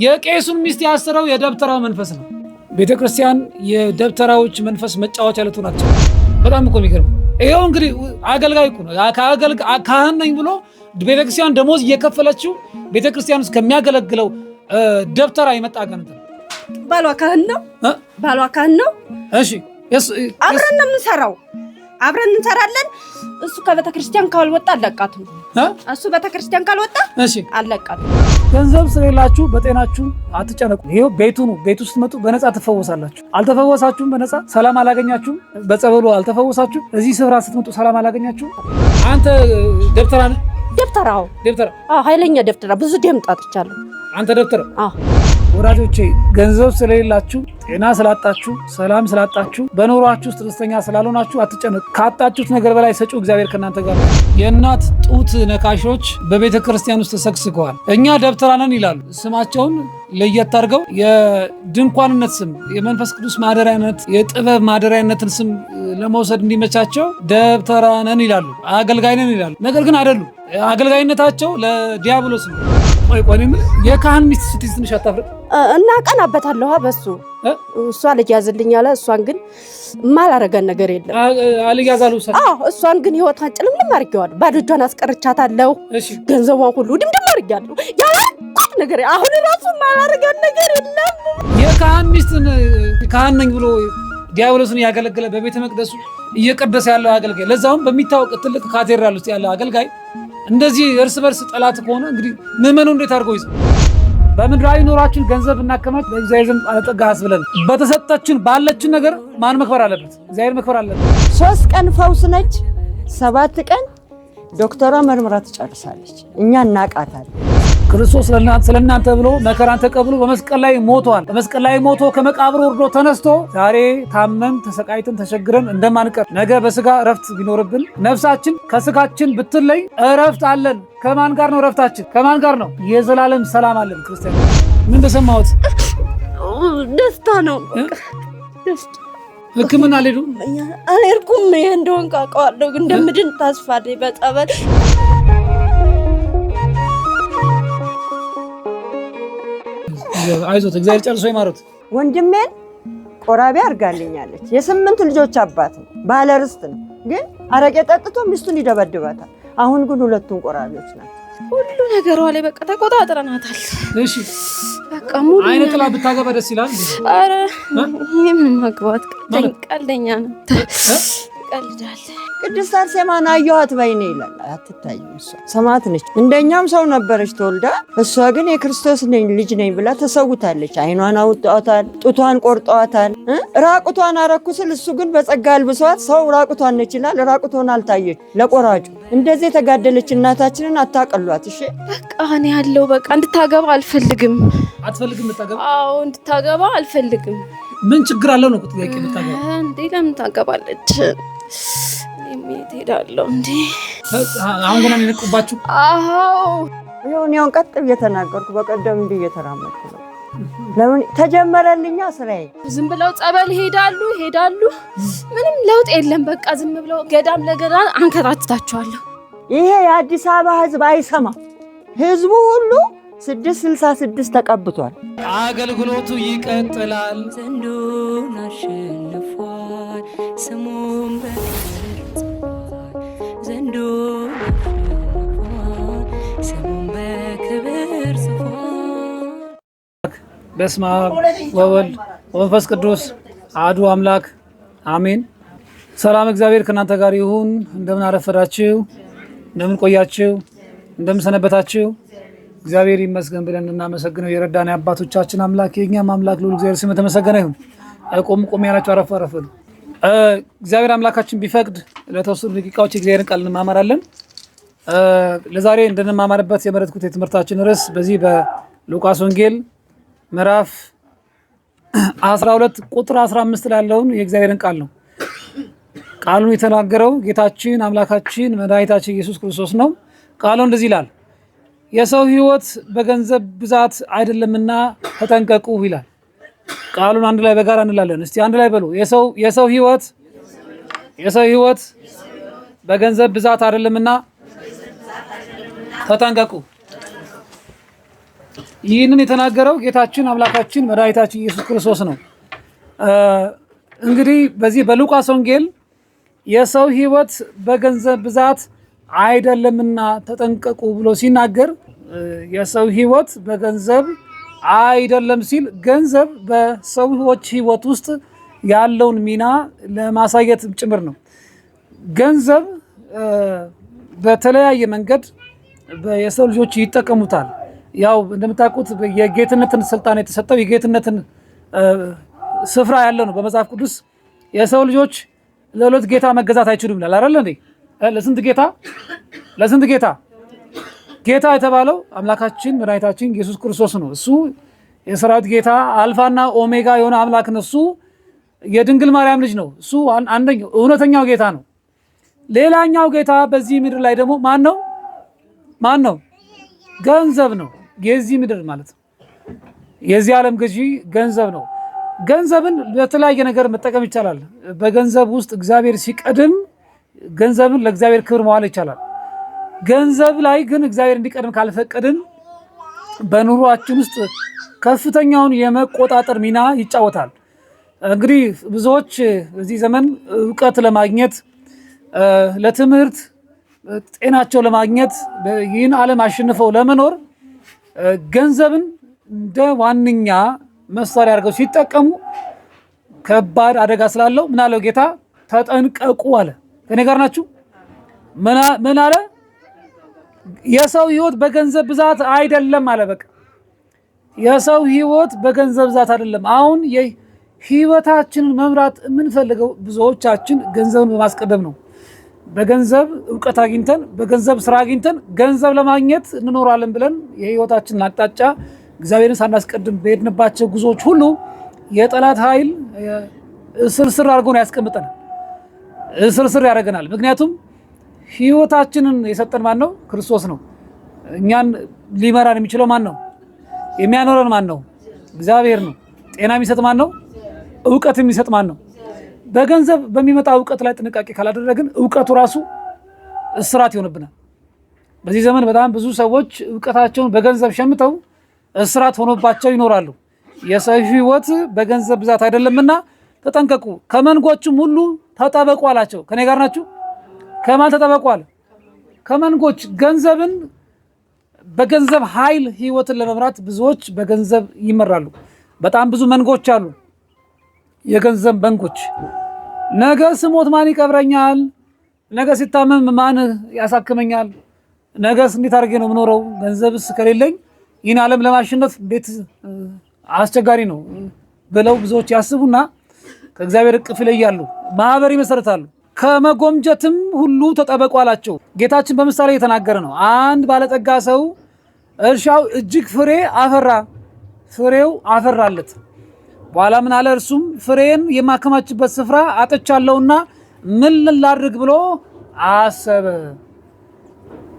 የቄሱን ሚስት ያሰረው የደብተራው መንፈስ ነው። ቤተክርስቲያን የደብተራዎች መንፈስ መጫወቻ ያለቱ ናቸው። በጣም እኮ የሚገርም ይሄው እንግዲህ አገልጋይ እኮ ነው። ካህን ነኝ ብሎ ቤተክርስቲያን ደሞዝ እየከፈለችው ቤተክርስቲያን ውስጥ ከሚያገለግለው ደብተራ የመጣ አጋንንት ነው። ባሏ ካህን ነው። ባሏ ካህን ነው። እሺ አብረን ነው የምንሰራው፣ አብረን እንሰራለን። እሱ ከቤተክርስቲያን ካልወጣ አለቃቱ። እሱ ቤተክርስቲያን ካልወጣ እሺ አለቃቱ። ገንዘብ ስለሌላችሁ በጤናችሁ አትጨነቁ። ይሄው ቤቱ ነው። ቤቱ ስትመጡ በነፃ ትፈወሳላችሁ። አልተፈወሳችሁም፣ በነፃ ሰላም አላገኛችሁም፣ በጸበሉ አልተፈወሳችሁም፣ እዚህ ስፍራ ስትመጡ ሰላም አላገኛችሁም። አንተ ደብተራ ነህ? ደብተራው ደብተራ? ኃይለኛ ደብተራ። ብዙ ደም ጣጥቻለሁ። አንተ ደብተራ? ወዳጆቼ ገንዘብ ስለሌላችሁ፣ ጤና ስላጣችሁ፣ ሰላም ስላጣችሁ፣ በኑሯችሁ ውስጥ ደስተኛ ስላልሆናችሁ አትጨነቁ። ካጣችሁት ነገር በላይ ሰጪው እግዚአብሔር ከእናንተ ጋር ነው። የእናት ጡት ነካሾች በቤተ ክርስቲያን ውስጥ ተሰግስገዋል። እኛ ደብተራ ነን ይላሉ። ስማቸውን ለየት አድርገው የድንኳንነት ስም፣ የመንፈስ ቅዱስ ማደሪያነት፣ የጥበብ ማደሪያነትን ስም ለመውሰድ እንዲመቻቸው ደብተራ ነን ይላሉ። አገልጋይ ነን ይላሉ። ነገር ግን አይደሉም። አገልጋይነታቸው ለዲያብሎስ ነው። ቆይ የካህን ሚስት ስትይዝ ትንሽ አታፍርም? እና ቀናበታለሁ በሱ እሷ ልጅ ያዝልኝ አለ። እሷን ግን ማላረጋን ነገር የለም። አልያዛሉ እሷን ግን ህይወቷን ጭልምልም አድርጌዋለሁ። ባዶ እጇን አስቀርቻታለሁ። ገንዘቧን ሁሉ ድምድም አድርጌያለሁ። ያላልኩት ነገር አሁን ራሱ ማላረጋን ነገር የለም። የካህን ሚስትን ካህን ነኝ ብሎ ዲያብሎስን ያገለገለ በቤተ መቅደሱ እየቀደሰ ያለው አገልጋይ፣ ለዛውም በሚታወቅ ትልቅ ካቴድራል ውስጥ ያለ አገልጋይ እንደዚህ እርስ በርስ ጠላት ከሆነ እንግዲህ ምዕመኑ እንዴት አድርጎ ይዘ? በምድራዊ ኑሯችን ገንዘብ እናከማች፣ በእግዚአብሔር ዘንድ ባለጠጋ አስብለን በተሰጠችን ባለችን ነገር ማን መክበር አለበት? እግዚአብሔር መክበር አለበት። 3 ቀን ፈውስ ነች፣ 7 ቀን ዶክተሯ መርምራ ትጨርሳለች። እኛ እናቃታለን። ክርስቶስ ስለእናንተ ብሎ መከራን ተቀብሎ በመስቀል ላይ ሞቷል። በመስቀል ላይ ሞቶ ከመቃብር ወርዶ ተነስቶ ዛሬ ታመን ተሰቃይተን ተሸግረን እንደማንቀር ነገ በስጋ እረፍት ቢኖርብን ነፍሳችን ከስጋችን ብትለይ እረፍት አለን። ከማን ጋር ነው እረፍታችን? ከማን ጋር ነው? የዘላለም ሰላም አለን። ክርስቲያን ምን እንደሰማሁት ደስታ ነው። ደስታ ሕክምና አልሄዱም? አልሄድኩም። ይሄ እንደሆን ቃቀዋለሁ ግን እንደምድን ተስፋ አለኝ በጸበል። አይዞት እግዚአብሔር ጨርሶ ይማሩት። ወንድሜን ቆራቢ አርጋልኛለች። የ8 ልጆች አባት ነው፣ ባለ ርስት ነው። ግን አረቄ ጠጥቶ ሚስቱን ይደበድባታል። አሁን ግን 2ቱን ቆራቢዎች ናቸው። ሁሉ ነገሯ ላይ በቃ ተቆጣጥረናታል። እሺ በቃ ሙሉ አይነ ጥላ ብታገባ ደስ ይላል። አረ ይሄም ማግባት ቀልደኛ ነው። ቀልዳለ ቅድስት አርሴማን አየኋት በይኔ ይላል። አትታይም። እሷ ሰማዕት ነች። እንደኛም ሰው ነበረች ተወልዳ። እሷ ግን የክርስቶስ ልጅ ነኝ ብላ ተሰውታለች። አይኗን አውጣዋታል፣ ጡቷን ቆርጠዋታል። ራቁቷን አረኩስል እሱ ግን በጸጋ አልብሷት። ሰው ራቁቷን ነች ይላል፣ ራቁቷን አልታየች ለቆራጩ። እንደዚህ የተጋደለች እናታችንን አታቀሏት። እሺ በቃ እኔ ያለው በቃ እንድታገባ አልፈልግም። አትፈልግም? እንድታገባ? አዎ እንድታገባ አልፈልግም። ምን ችግር አለው ነው ጥያቄ? እንድታገባ እንዴ ለምን ታገባለች? እኔ ሄዳለሁ እንዴ? አሁን ገና ነው። አዎ ይሁን ቀጥ እየተናገርኩ በቀደም እንዲህ እየተራመድኩ ነው። ለምን ተጀመረልኛ ስራዬ። ዝም ብለው ጸበል ሄዳሉ። ምንም ለውጥ የለም። በቃ ዝም ብለው ገዳም ለገዳም አንከራትታቸዋለሁ። ይሄ የአዲስ አበባ ህዝብ አይሰማም። ህዝቡ ሁሉ 666 ተቀብቷል። አገልግሎቱ ይቀጥላል። ዘንዶን አሸንፏል። ስሙም ዘንዶን አሸንፏል። ስሙም በክብር ጽፏል። በስመ አብ ወወልድ ወመንፈስ ቅዱስ አሐዱ አምላክ አሜን። ሰላም እግዚአብሔር ከእናንተ ጋር ይሁን። እንደምን አረፈዳችሁ? እንደምን ቆያችሁ? እንደምን ሰነበታችሁ? እግዚአብሔር ይመስገን ብለን እናመሰግነው የረዳን አባቶቻችን አምላክ የኛም አምላክ ለሁሉ እግዚአብሔር ስም የተመሰገነ ይሁን። ቆም ያላችሁ አረፍ በሉ። እግዚአብሔር አምላካችን ቢፈቅድ ለተወሰኑ ደቂቃዎች የእግዚአብሔርን ቃል እንማማራለን። ለዛሬ እንድንማማርበት የመረጥኩት የትምህርታችን ርዕስ በዚህ በሉቃስ ወንጌል ምዕራፍ 12 ቁጥር 15 ላይ ያለውን የእግዚአብሔርን ቃል ነው። ቃሉን የተናገረው ጌታችን አምላካችን መድኃኒታችን ኢየሱስ ክርስቶስ ነው። ቃሉ እንደዚህ ይላል፣ የሰው ሕይወት በገንዘብ ብዛት አይደለምና ተጠንቀቁ ይላል። ቃሉን አንድ ላይ በጋራ እንላለን። እስቲ አንድ ላይ በሉ። የሰው ሕይወት በገንዘብ ብዛት አይደለምና ተጠንቀቁ። ይህንን የተናገረው ጌታችን አምላካችን መድኃኒታችን ኢየሱስ ክርስቶስ ነው። እንግዲህ በዚህ በሉቃስ ወንጌል የሰው ሕይወት በገንዘብ ብዛት አይደለምና ተጠንቀቁ ብሎ ሲናገር የሰው ሕይወት በገንዘብ አይደለም ሲል ገንዘብ በሰዎች ሕይወት ውስጥ ያለውን ሚና ለማሳየት ጭምር ነው። ገንዘብ በተለያየ መንገድ የሰው ልጆች ይጠቀሙታል። ያው እንደምታውቁት የጌትነትን ስልጣን የተሰጠው የጌትነትን ስፍራ ያለው ነው። በመጽሐፍ ቅዱስ የሰው ልጆች ለሁለት ጌታ መገዛት አይችሉም ይላል አይደል እንዴ? ለስንት ጌታ? ጌታ የተባለው አምላካችን መድኃኒታችን ኢየሱስ ክርስቶስ ነው። እሱ የሰራዊት ጌታ አልፋና ኦሜጋ የሆነ አምላክ ነው። እሱ የድንግል ማርያም ልጅ ነው። እሱ አንደኛው እውነተኛው ጌታ ነው። ሌላኛው ጌታ በዚህ ምድር ላይ ደግሞ ማን ነው? ገንዘብ ነው። የዚህ ምድር ማለት ነው። የዚህ ዓለም ገዢ ገንዘብ ነው። ገንዘብን በተለያየ ነገር መጠቀም ይቻላል። በገንዘብ ውስጥ እግዚአብሔር ሲቀድም ገንዘብን ለእግዚአብሔር ክብር መዋል ይቻላል። ገንዘብ ላይ ግን እግዚአብሔር እንዲቀድም ካልፈቀድን በኑሯችን ውስጥ ከፍተኛውን የመቆጣጠር ሚና ይጫወታል። እንግዲህ ብዙዎች በዚህ ዘመን እውቀት ለማግኘት ለትምህርት፣ ጤናቸው ለማግኘት ይህን ዓለም አሸንፈው ለመኖር ገንዘብን እንደ ዋነኛ መሳሪያ አድርገው ሲጠቀሙ ከባድ አደጋ ስላለው ምን አለው ጌታ? ተጠንቀቁ አለ። ከኔ ጋር ናችሁ? ምን አለ? የሰው ሕይወት በገንዘብ ብዛት አይደለም አለ። በቃ የሰው ሕይወት በገንዘብ ብዛት አይደለም። አሁን ሕይወታችንን መምራት የምንፈልገው ብዙዎቻችን ገንዘብን በማስቀደም ነው። በገንዘብ እውቀት አግኝተን በገንዘብ ስራ አግኝተን ገንዘብ ለማግኘት እንኖራለን ብለን የሕይወታችንን አቅጣጫ እግዚአብሔርን ሳናስቀድም በሄድንባቸው ጉዞዎች ሁሉ የጠላት ኃይል እስርስር አድርጎን ያስቀምጠናል፣ እስርስር ያደርገናል። ምክንያቱም ሕይወታችንን የሰጠን ማን ነው? ክርስቶስ ነው። እኛን ሊመራን የሚችለው ማን ነው? የሚያኖረን ማን ነው? እግዚአብሔር ነው። ጤና የሚሰጥ ማን ነው? እውቀት የሚሰጥ ማን ነው? በገንዘብ በሚመጣ እውቀት ላይ ጥንቃቄ ካላደረግን እውቀቱ ራሱ እስራት ይሆንብናል። በዚህ ዘመን በጣም ብዙ ሰዎች እውቀታቸውን በገንዘብ ሸምተው እስራት ሆኖባቸው ይኖራሉ። የሰው ሕይወት በገንዘብ ብዛት አይደለምና ተጠንቀቁ፣ ከመንጎችም ሁሉ ተጠበቁ አላቸው። ከኔ ጋር ናችሁ? ከማን ተጠበቁ አለ? ከመንጎች። ገንዘብን በገንዘብ ኃይል ሕይወትን ለመምራት ብዙዎች በገንዘብ ይመራሉ። በጣም ብዙ መንጎች አሉ፣ የገንዘብ መንጎች። ነገ ስሞት ማን ይቀብረኛል? ነገ ሲታመም ማን ያሳክመኛል? ነገስ እንዴት አድርጌ ነው የምኖረው? ገንዘብስ ከሌለኝ ይህን ዓለም ለማሸነፍ እንዴት አስቸጋሪ ነው ብለው ብዙዎች ያስቡና ከእግዚአብሔር እቅፍ ይለያሉ፣ ማህበር ይመሰርታሉ። ከመጎምጀትም ሁሉ ተጠበቁ አላቸው። ጌታችን በምሳሌ የተናገረ ነው። አንድ ባለጠጋ ሰው እርሻው እጅግ ፍሬ አፈራ፣ ፍሬው አፈራለት። በኋላ ምን አለ? እርሱም ፍሬን የማከማችበት ስፍራ አጥቻለሁና ምን ላድርግ ብሎ አሰበ።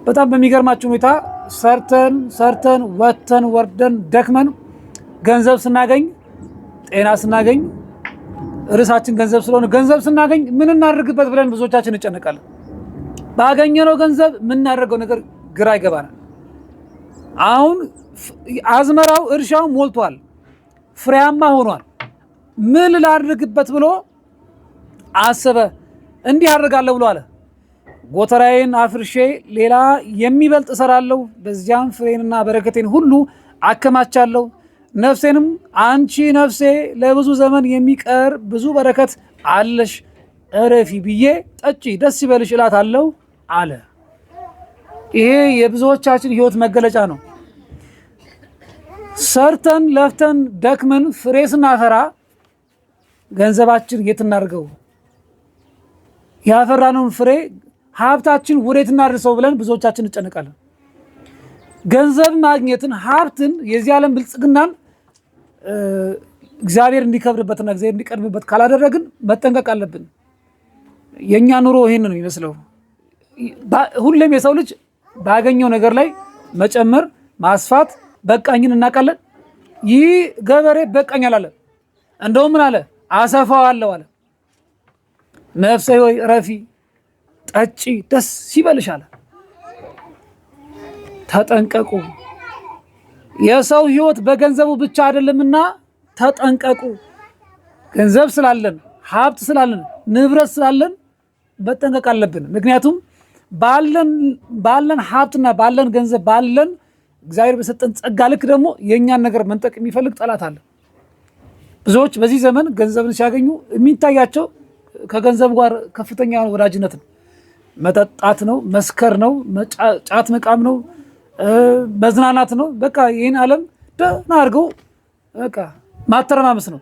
በጣም በሚገርማችሁ ሁኔታ ሰርተን ወጥተን ወርደን ደክመን ገንዘብ ስናገኝ፣ ጤና ስናገኝ፣ ርዕሳችን ገንዘብ ስለሆነ ገንዘብ ስናገኝ ምን እናደርግበት ብለን ብዙዎቻችን እንጨነቃለን። ባገኘነው ገንዘብ የምናደርገው ነገር ግራ ይገባናል። አሁን አዝመራው እርሻው ሞልቷል፣ ፍሬያማ ሆኗል። ምን ላድርግበት ብሎ አሰበ። እንዲህ አድርጋለሁ ብሎ አለ፣ ጎተራዬን አፍርሼ ሌላ የሚበልጥ እሰራለሁ፣ በዚያም ፍሬንና በረከቴን ሁሉ አከማቻለሁ። ነፍሴንም አንቺ ነፍሴ ለብዙ ዘመን የሚቀር ብዙ በረከት አለሽ፣ እረፊ ብዬ ጠጪ፣ ደስ ይበልሽ እላታለሁ አለ። ይሄ የብዙዎቻችን ሕይወት መገለጫ ነው። ሰርተን ለፍተን ደክመን ፍሬ ስናፈራ ገንዘባችን የት እናድርገው? ያፈራነውን ፍሬ ሀብታችን ወዴት እናድርሰው ብለን ብዙዎቻችን እንጨነቃለን። ገንዘብ ማግኘትን፣ ሀብትን፣ የዚህ ዓለም ብልጽግናን እግዚአብሔር እንዲከብርበትና እግዚአብሔር እንዲቀድምበት ካላደረግን መጠንቀቅ አለብን። የእኛ ኑሮ ይህን ነው የሚመስለው። ሁሌም የሰው ልጅ ባገኘው ነገር ላይ መጨመር፣ ማስፋት፣ በቃኝን እናውቃለን። ይህ ገበሬ በቃኝ አላለ። እንደውም ምን አለ? አሰፋዋለሁ አለ። ነፍሴ ሆይ ረፊ፣ ጠጪ፣ ደስ ይበልሽ አለ። ተጠንቀቁ። የሰው ህይወት በገንዘቡ ብቻ አይደለምና ተጠንቀቁ። ገንዘብ ስላለን፣ ሀብት ስላለን፣ ንብረት ስላለን መጠንቀቅ አለብን። ምክንያቱም ባለን ሀብትና ባለን ገንዘብ ባለን እግዚአብሔር በሰጠን ጸጋ ልክ ደግሞ የእኛን ነገር መንጠቅ የሚፈልግ ጠላት አለ። ብዙዎች በዚህ ዘመን ገንዘብን ሲያገኙ የሚታያቸው ከገንዘብ ጋር ከፍተኛ ወዳጅነት ነው። መጠጣት ነው፣ መስከር ነው፣ ጫት መቃም ነው፣ መዝናናት ነው። በቃ ይህን ዓለም ደህና አድርገው በቃ ማተረማመስ ነው።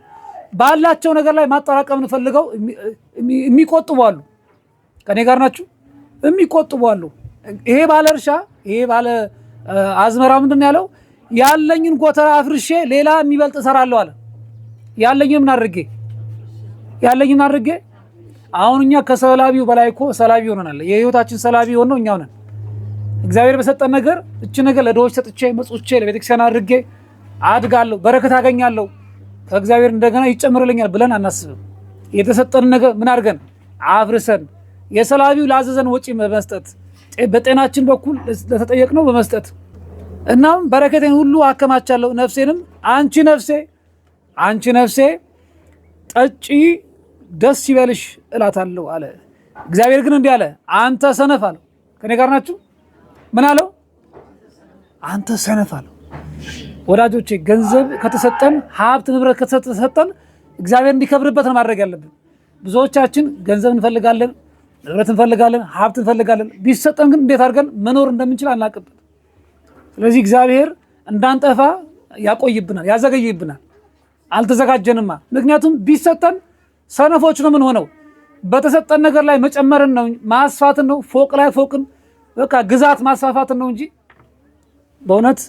ባላቸው ነገር ላይ ማጠራቀምን ፈልገው የሚቆጥቡ አሉ። ከኔ ጋር ናችሁ? የሚቆጥቡ አሉ። ይሄ ባለ እርሻ፣ ይሄ ባለ አዝመራ ምንድን ያለው? ያለኝን ጎተራ አፍርሼ ሌላ የሚበልጥ እሰራለሁ አለ። ያለኝን ምን አድርጌ አሁን እኛ ከሰላቢው በላይ እኮ ሰላቢ ሆነናል። የህይወታችን ሰላቢ ሆነው እኛው ነን። እግዚአብሔር በሰጠን ነገር እቺ ነገር ለድሆች ሰጥቼ መጽውቼ ለቤተክርስቲያን አድርጌ አድጋለሁ፣ በረከት አገኛለሁ፣ ከእግዚአብሔር እንደገና ይጨምርልኛል ብለን አናስብም። የተሰጠን ነገር ምን አድርገን አፍርሰን የሰላቢው ላዘዘን ወጪ በመስጠት በጤናችን በኩል ለተጠየቅነው በመስጠት እናም በረከቴን ሁሉ አከማቻለሁ፣ ነፍሴንም አንቺ ነፍሴ ጠጪ ደስ ይበልሽ እላታለሁ አለ። እግዚአብሔር ግን እንዲህ አለ፣ አንተ ሰነፍ አለው። ከኔ ጋር ናችሁ? ምን አለው? አንተ ሰነፍ አለው። ወዳጆቼ ገንዘብ ከተሰጠን፣ ሀብት ንብረት ከተሰጠን እግዚአብሔር እንዲከብርበት ነው ማድረግ ያለብን። ብዙዎቻችን ገንዘብ እንፈልጋለን፣ ንብረት እንፈልጋለን፣ ሀብት እንፈልጋለን። ቢሰጠን ግን እንዴት አድርገን መኖር እንደምንችል አናውቅበት። ስለዚህ እግዚአብሔር እንዳንጠፋ ያቆይብናል፣ ያዘገይብናል። አልተዘጋጀንማ። ምክንያቱም ቢሰጠን ሰነፎች ነው ምን ሆነው በተሰጠን ነገር ላይ መጨመርን ነው፣ ማስፋትን ነው፣ ፎቅ ላይ ፎቅን በቃ ግዛት ማስፋፋትን ነው እንጂ በእውነት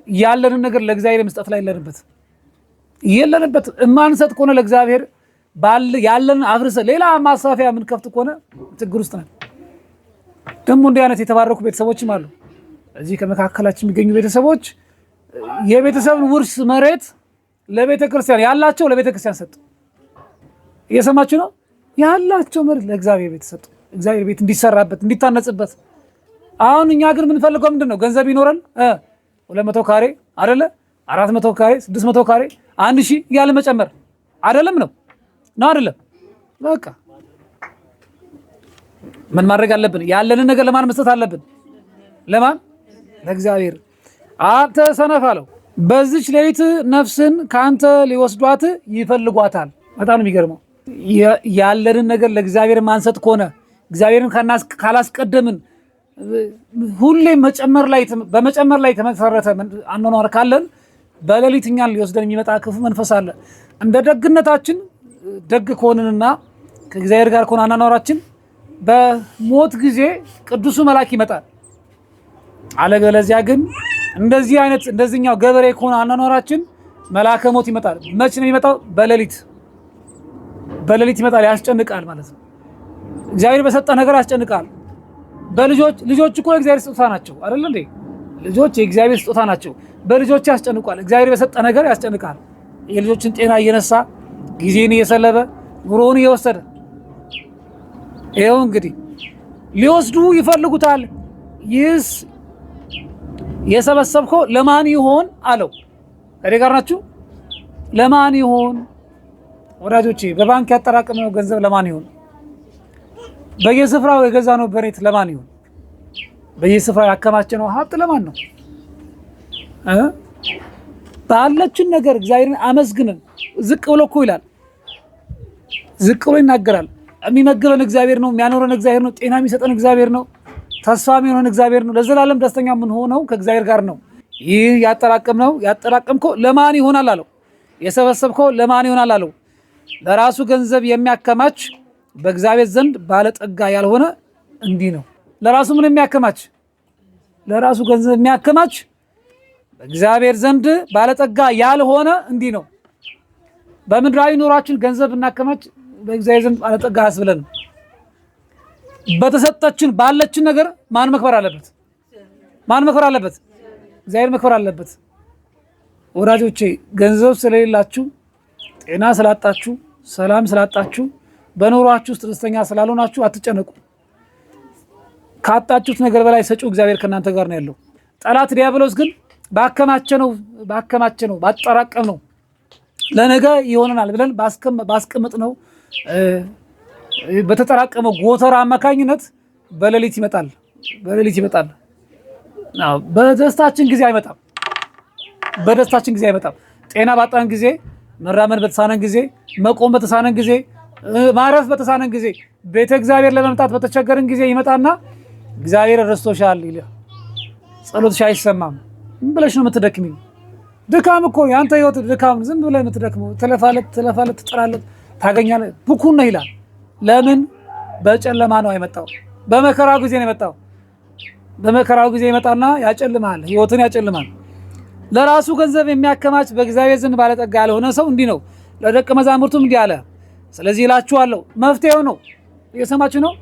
ያለንን ነገር ለእግዚአብሔር መስጠት ላይ የለንበት። እማንሰጥ ከሆነ ለእግዚአብሔር ያለን አፍርሰ ሌላ ማስፋፊያ የምንከፍት ከሆነ ችግር ውስጥ ነን። ደግሞ እንዲህ አይነት የተባረኩ ቤተሰቦችም አሉ። እዚህ ከመካከላችን የሚገኙ ቤተሰቦች የቤተሰብን ውርስ መሬት ለቤተ ክርስቲያን ያላቸው ለቤተ ክርስቲያን ሰጡ። እየሰማችሁ ነው? ያላቸው መሬት ለእግዚአብሔር ቤት ሰጡ። እግዚአብሔር ቤት እንዲሰራበት እንዲታነጽበት። አሁን እኛ ግን የምንፈልገው ምንድን ነው? ገንዘብ ይኖረን 200 ካሬ አይደለ? 400 ካሬ 600 ካሬ 1000 እያለ መጨመር አይደለም ነው አይደለም? በቃ ምን ማድረግ አለብን? ያለንን ነገር ለማን መስጠት አለብን? ለማን? ለእግዚአብሔር። አንተ ሰነፍ አለው፣ በዚች ሌሊት ነፍስን ከአንተ ሊወስዷት ይፈልጓታል። በጣም የሚገርመው ያለንን ነገር ለእግዚአብሔር ማንሰጥ ከሆነ እግዚአብሔርን ካላስቀደምን ሁሌም በመጨመር ላይ የተመሰረተ አኗኗር ካለን በሌሊት እኛን ሊወስደን የሚመጣ ክፉ መንፈስ አለ። እንደ ደግነታችን ደግ ከሆንንና ከእግዚአብሔር ጋር ከሆነ አኗኗራችን በሞት ጊዜ ቅዱሱ መልአክ ይመጣል። አለበለዚያ ግን እንደዚህኛው ገበሬ ከሆነ አኗኗራችን መልአከ ሞት ይመጣል። መቼ ነው የሚመጣው? በሌሊት ይመጣል። ያስጨንቃል ማለት ነው። እግዚአብሔር በሰጠ ነገር ያስጨንቃል። ልጆች እኮ የእግዚአብሔር ስጦታ ናቸው አይደል እንዴ? ልጆች የእግዚአብሔር ስጦታ ናቸው። በልጆች ያስጨንቋል። እግዚአብሔር በሰጠ ነገር ያስጨንቃል። የልጆችን ጤና እየነሳ ጊዜን እየሰለበ ኑሮውን እየወሰደ ይኸው እንግዲህ ሊወስዱ ይፈልጉታል። ይህስ የሰበሰብከው ለማን ይሆን አለው። ከኔ ጋር ናችሁ? ለማን ይሆን ወዳጆቼ? በባንክ ያጠራቀመው ገንዘብ ለማን ይሆን? በየስፍራው የገዛነው በሬት ለማን ይሆን? በየስፍራው ያከማቸነው ሀብት ለማን ነው? ባለችን ነገር እግዚአብሔርን አመስግነን ዝቅ ብሎ እኮ ይላል፣ ዝቅ ብሎ ይናገራል። የሚመግበን እግዚአብሔር ነው፣ የሚያኖረን እግዚአብሔር ነው፣ ጤና የሚሰጠን እግዚአብሔር ነው፣ ተስፋ የሚሆነን እግዚአብሔር ነው። ለዘላለም ደስተኛ የምንሆነው ከእግዚአብሔር ጋር ነው። ይህ ያጠራቀምከው ለማን ይሆናል አለው። የሰበሰብከው ለማን ይሆናል አለው። ለራሱ ገንዘብ የሚያከማች በእግዚአብሔር ዘንድ ባለጠጋ ያልሆነ እንዲህ ነው። ለራሱ ምን የሚያከማች? ለራሱ ገንዘብ የሚያከማች በእግዚአብሔር ዘንድ ባለጠጋ ያልሆነ እንዲህ ነው። በምድራዊ ኑሯችን ገንዘብ እናከማች በእግዚአብሔር ዘንድ ባለጠጋ ያስብለን። በተሰጠችን ባለችን ነገር ማን መክበር አለበት? እግዚአብሔር መክበር አለበት። ወዳጆቼ ገንዘብ ስለሌላችሁ፣ ጤና ስላጣችሁ፣ ሰላም ስላጣችሁ፣ በኑሯችሁ ውስጥ ደስተኛ ስላልሆናችሁ አትጨነቁ። ካጣችሁት ነገር በላይ ሰጪው እግዚአብሔር ከእናንተ ጋር ነው ያለው። ጠላት ዲያብሎስ ግን ባከማቸነው ባጠራቀምነው ለነገ ይሆነናል ብለን ባስቀመጥነው በተጠራቀመው ጎተራ አማካኝነት በሌሊት ይመጣል። በደስታችን ጊዜ አይመጣም። ጤና ባጣን ጊዜ፣ መራመድ በተሳነን ጊዜ፣ መቆም በተሳነን ጊዜ፣ ማረፍ በተሳነን ጊዜ፣ ቤተ እግዚአብሔር ለመምጣት በተቸገርን ጊዜ ይመጣና እግዚአብሔር ረስቶሻል ይላል። ጸሎትሽ አይሰማም። ምን ብለሽ ነው የምትደክሚው? ድካም እኮ ያንተ ህይወት ድካም። ዝም ብለህ የምትደክመው ትለፋለት፣ ትጥራለት፣ ታገኛለህ። ብኩን ነህ ይላል። ለምን? በጨለማ ነው የመጣው። በመከራው ጊዜ ነው የመጣው። በመከራው ጊዜ ይመጣና ያጨልማል፣ ህይወትን ያጨልማል። ለራሱ ገንዘብ የሚያከማች በእግዚአብሔር ዘንድ ባለጠጋ ያልሆነ ሰው እንዲህ ነው። ለደቀ መዛሙርቱም እንዲህ አለ። ስለዚህ እላችኋለሁ፣ መፍትሄው ነው። እየሰማችሁ ነው?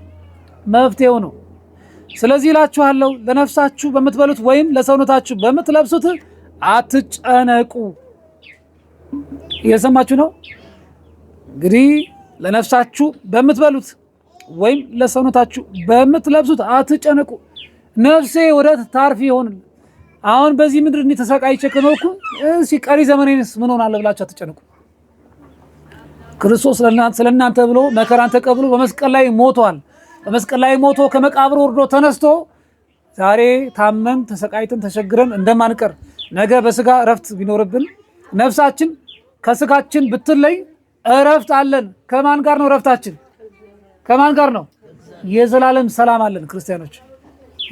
መፍትሄው ነው። ስለዚህ እላችኋለሁ፣ ለነፍሳችሁ በምትበሉት ወይም ለሰውነታችሁ በምትለብሱት አትጨነቁ። እየሰማችሁ ነው? እንግዲህ ለነፍሳችሁ በምትበሉት ወይም ለሰውነታችሁ በምትለብሱት አትጨነቁ። ነፍሴ ወዴት ታርፍ ይሆን? አሁን በዚህ ምድር እንዲህ ተሰቃይቼ ከኖርኩ ቀሪ ዘመኔንስ ምን ሆናለሁ ብላችሁ አትጨነቁ። ክርስቶስ ስለእናንተ ብሎ መከራን ተቀብሎ በመስቀል ላይ ሞቷል። በመስቀል ላይ ሞቶ ከመቃብር ወርዶ ተነስቶ ዛሬ ታመን ተሰቃይተን ተቸግረን እንደማንቀር ነገ በስጋ እረፍት ቢኖርብን ነፍሳችን ከስጋችን ብትለይ እረፍት አለን። ከማን ጋር ነው እረፍታችን? ከማን ጋር ነው? የዘላለም ሰላም አለን። ክርስቲያኖች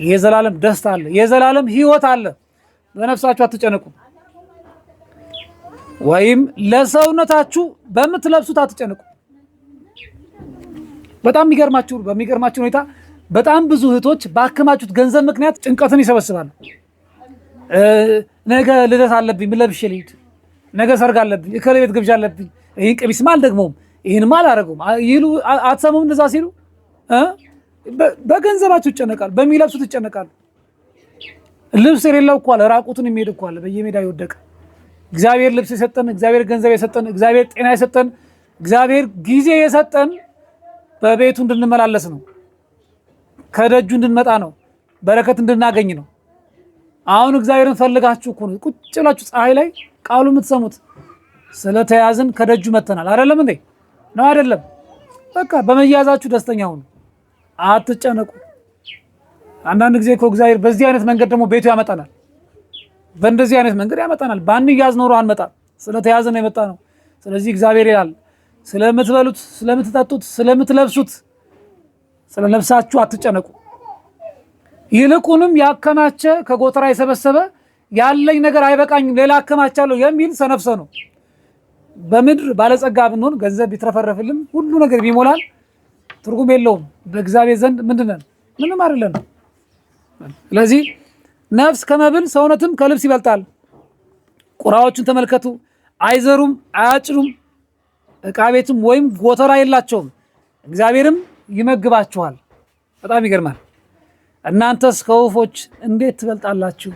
የዘላለም ደስታ አለ፣ የዘላለም ህይወት አለ። በነፍሳችሁ አትጨነቁ። ወይም ለሰውነታችሁ በምትለብሱት አትጨነቁ። በሚገርማችሁ ሁኔታ በጣም ብዙ እህቶች ባከማቹት ገንዘብ ምክንያት ጭንቀትን ይሰበስባሉ። ነገ ልደት አለብኝ፣ ምን ለብሼ ልሂድ? ነገ ሰርግ አለብኝ፣ እከሌ ቤት ግብዣ አለብኝ፣ ይህን ቀሚስማ አልደግመውም፣ ይህንማ አላደርገውም ይሉ አትሰሙም? እንደዛ ሲሉ በገንዘባችሁ ይጨነቃሉ፣ በሚለብሱት ይጨነቃሉ። ልብስ የሌለው እኮ አለ፣ ራቁቱን የሚሄድ እኮ አለ፣ በየሜዳ ይወደቀ። እግዚአብሔር ልብስ የሰጠን፣ እግዚአብሔር ገንዘብ የሰጠን፣ እግዚአብሔር ጤና የሰጠን፣ እግዚአብሔር ጊዜ የሰጠን በቤቱ እንድንመላለስ ነው። ከደጁ እንድንመጣ ነው። በረከት እንድናገኝ ነው። አሁን እግዚአብሔርን ፈልጋችሁ እኮ ነው ቁጭ ብላችሁ ፀሐይ ላይ ቃሉ የምትሰሙት። ስለተያዝን ከደጁ መተናል። አይደለም እንዴ? ነው አይደለም? በቃ በመያዛችሁ ደስተኛ ሁኑ፣ አትጨነቁ። አንዳንድ ጊዜ እኮ እግዚአብሔር በዚህ አይነት መንገድ ደግሞ ቤቱ ያመጣናል። በእንደዚህ አይነት መንገድ ያመጣናል። ባንያዝ ኖሮ አንመጣም። ስለተያዝን የመጣ ነው። ስለዚህ እግዚአብሔር ይላል ስለምትበሉት፣ ስለምትጠጡት፣ ስለምትለብሱት ስለ ነፍሳችሁ አትጨነቁ። ይልቁንም ያከማቸ ከጎተራ የሰበሰበ ያለኝ ነገር አይበቃኝም ሌላ አከማቻለሁ የሚል ሰነፍ ሰው ነው። በምድር ባለጸጋ ብንሆን ገንዘብ ቢትረፈረፍልን ሁሉ ነገር ቢሞላል ትርጉም የለውም። በእግዚአብሔር ዘንድ ምንድነን? ምንም አይደለም። ስለዚህ ነፍስ ከመብል ሰውነትም ከልብስ ይበልጣል። ቁራዎችን ተመልከቱ፣ አይዘሩም፣ አያጭዱም፣ ዕቃ ቤትም ወይም ጎተራ የላቸውም፣ እግዚአብሔርም ይመግባችኋል። በጣም ይገርማል። እናንተስ ከወፎች እንዴት ትበልጣላችሁ?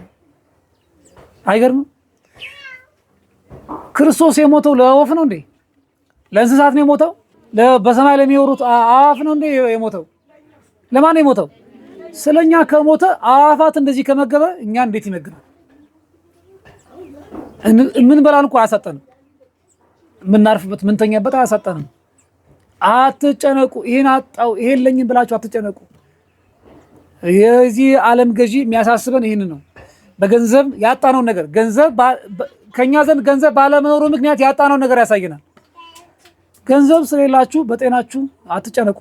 አይገርምም? ክርስቶስ የሞተው ለወፍ ነው እንዴ? ለእንስሳት ነው የሞተው? በሰማይ ለሚወሩት አዋፍ ነው እንዴ የሞተው? ለማን ነው የሞተው? ስለኛ ከሞተ አዋፋት እንደዚህ ከመገበ እኛ እንዴት ይመግባል? ምን በላን እኮ አያሳጠንም። የምናርፍበት ምንተኛበት አያሳጠንም። አትጨነቁ። ይሄን አጣው ይሄን ለኝም ብላችሁ አትጨነቁ። የዚህ ዓለም ገዢ የሚያሳስበን ይህን ነው። በገንዘብ ያጣነውን ነገር ከኛ ዘንድ ገንዘብ ባለመኖሩ ምክንያት ያጣነውን ነገር ያሳየናል። ገንዘብ ስለሌላችሁ በጤናችሁ አትጨነቁ።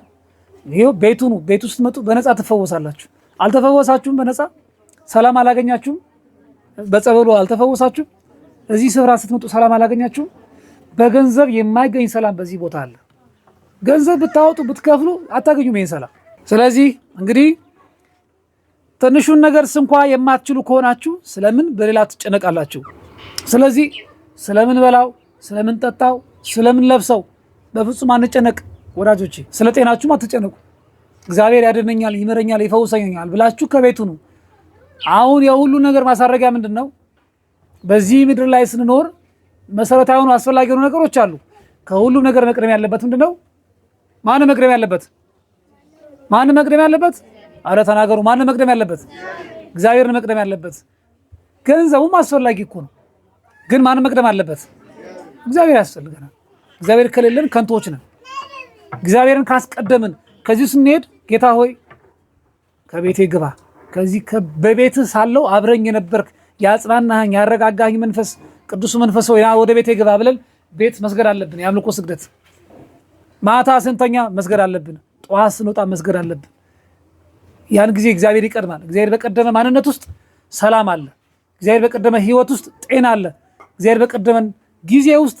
ይሄው ቤቱ ነው። ቤቱ ስትመጡ በነፃ ትፈወሳላችሁ። አልተፈወሳችሁም? በነፃ ሰላም አላገኛችሁም? በጸበሉ አልተፈወሳችሁም? እዚህ ስፍራ ስትመጡ ሰላም አላገኛችሁም? በገንዘብ የማይገኝ ሰላም በዚህ ቦታ አለ። ገንዘብ ብታወጡ ብትከፍሉ አታገኙም ይሄን ሰላም። ስለዚህ እንግዲህ ትንሹን ነገር እንኳ የማትችሉ ከሆናችሁ ስለምን በሌላ ትጨነቃላችሁ? ስለዚህ ስለምን በላው፣ ስለምን ጠጣው፣ ስለምን ለብሰው በፍጹም አንጨነቅ ወዳጆቼ። ስለ ጤናችሁም አትጨነቁ። እግዚአብሔር ያድነኛል፣ ይመረኛል፣ ይፈውሰኛል ብላችሁ ከቤቱ ነው። አሁን የሁሉ ነገር ማሳረጊያ ምንድን ነው? በዚህ ምድር ላይ ስንኖር መሰረታዊ የሆኑ አስፈላጊ የሆኑ ነገሮች አሉ። ከሁሉም ነገር መቅደም ያለበት ምንድን ነው? ማን መቅደም ያለበት? ማን መቅደም ያለበት? አረ ተናገሩ። ማን መቅደም ያለበት? እግዚአብሔርን መቅደም ያለበት። ገንዘቡም አስፈላጊ እኮ ነው። ግን ማን መቅደም አለበት? እግዚአብሔር ያስፈልገናል። እግዚአብሔር ከሌለን ከንቶች ነን። እግዚአብሔርን ካስቀደምን ከዚህ ስንሄድ ጌታ ሆይ ከቤቴ ግባ፣ ከዚህ በቤትህ ሳለው አብረኝ የነበርክ ያጽናናኸኝ ያረጋጋኸኝ መንፈስ ቅዱስ መንፈስ ሆይ ወደ ቤቴ ግባ ብለን ቤት መስገድ አለብን። የአምልኮ ስግደት ማታ ስንተኛ መስገድ አለብን። ጠዋት ስንወጣ መስገድ አለብን። ያን ጊዜ እግዚአብሔር ይቀድማል። እግዚአብሔር በቀደመ ማንነት ውስጥ ሰላም አለ። እግዚአብሔር በቀደመ ህይወት ውስጥ ጤና አለ። እግዚአብሔር በቀደመ ጊዜ ውስጥ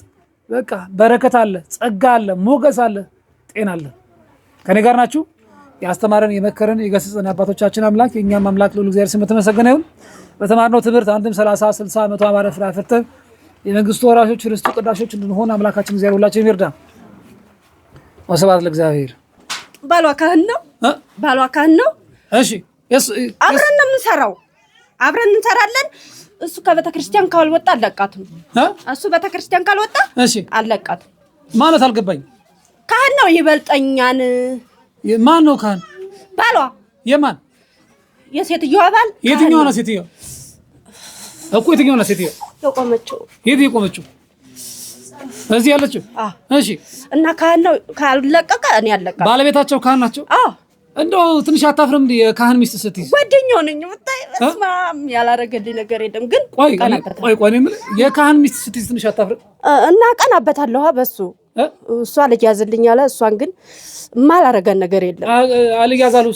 በቃ በረከት አለ፣ ጸጋ አለ፣ ሞገስ አለ፣ ጤና አለ። ከኔ ጋር ናችሁ? ያስተማረን የመከረን የገሰጸን አባቶቻችን አምላክ የእኛም አምላክ ለሁሉ እግዚአብሔር ስም የተመሰገነ ይሁን። በተማርነው ትምህርት አንድም 30 60 100 አማረ ፍሬ አፍርተን የመንግስቱ ወራሾች ርስቱ ቀዳሾች እንድንሆን አምላካችን እግዚአብሔር ሁላችንም ይርዳን። ወስብሐት ለእግዚአብሔር። ባሏ ካህን ነው። ባሏ ካህን ነው። እሺ አብረን ነው የምንሰራው፣ አብረን እንሰራለን። እሱ ከቤተ ክርስቲያን ካልወጣ አለቃትም። እሱ ቤተ ክርስቲያን ካልወጣ እሺ አለቃትም ማለት አልገባኝ። ካህን ነው ይበልጠኛን። ማን ነው ካህን? ባሏ። የማን? የሴትዮዋ ባል። የትኛው ነው ሴትዮዋ? እኮ የትኛው ነው ሴትዮዋ? የቆመችው። የት የቆመችው? እዚህ ያለችው? እሺ። እና ካህን ነው ካልለቀቀ እኔ አለቃት። ባለቤታቸው ካህን ናቸው? እንደው ትንሽ አታፍርም? የካህን ሚስት ስትይዝ ጓደኛው ነኝ ብታይ በስማም ያላረገልኝ ነገር የለም። ግን ቆይ የካህን ሚስት ስትይዝ ትንሽ አታፍርም? እና ቀናበታለሁ በሱ እሷ ልጅ ያዝልኝ አለ። እሷን ግን ማላረገን ነገር የለም። አልያዛሉ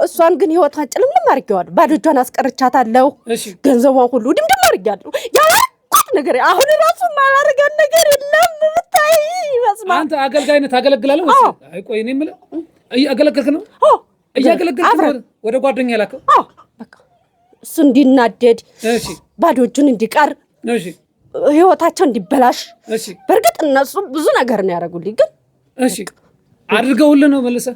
እሷን ግን ህይወቷን ጭልምልም አድርጌዋለሁ። ባዶ እጇን አስቀርቻታለሁ። ገንዘቧን ሁሉ ድምድም አድርጌያለሁ። ያላረኩት ነገር አሁን ራሱ ማላረገን ነገር የለም ብታይ በስማም። አንተ አገልጋይነት ታገለግላለህ? አይ ቆይ እኔ የምልህ እያገለገልክ ነው? እያገለገልክ ነው? ወደ ጓደኛ ያላከው? በቃ እሱ እንዲናደድ፣ ባዶ እጁን እንዲቀር፣ ህይወታቸው እንዲበላሽ። በእርግጥ እነሱ ብዙ ነገር ነው ያደረጉልኝ። ግን እሺ አድርገውልህ ነው መልሰህ?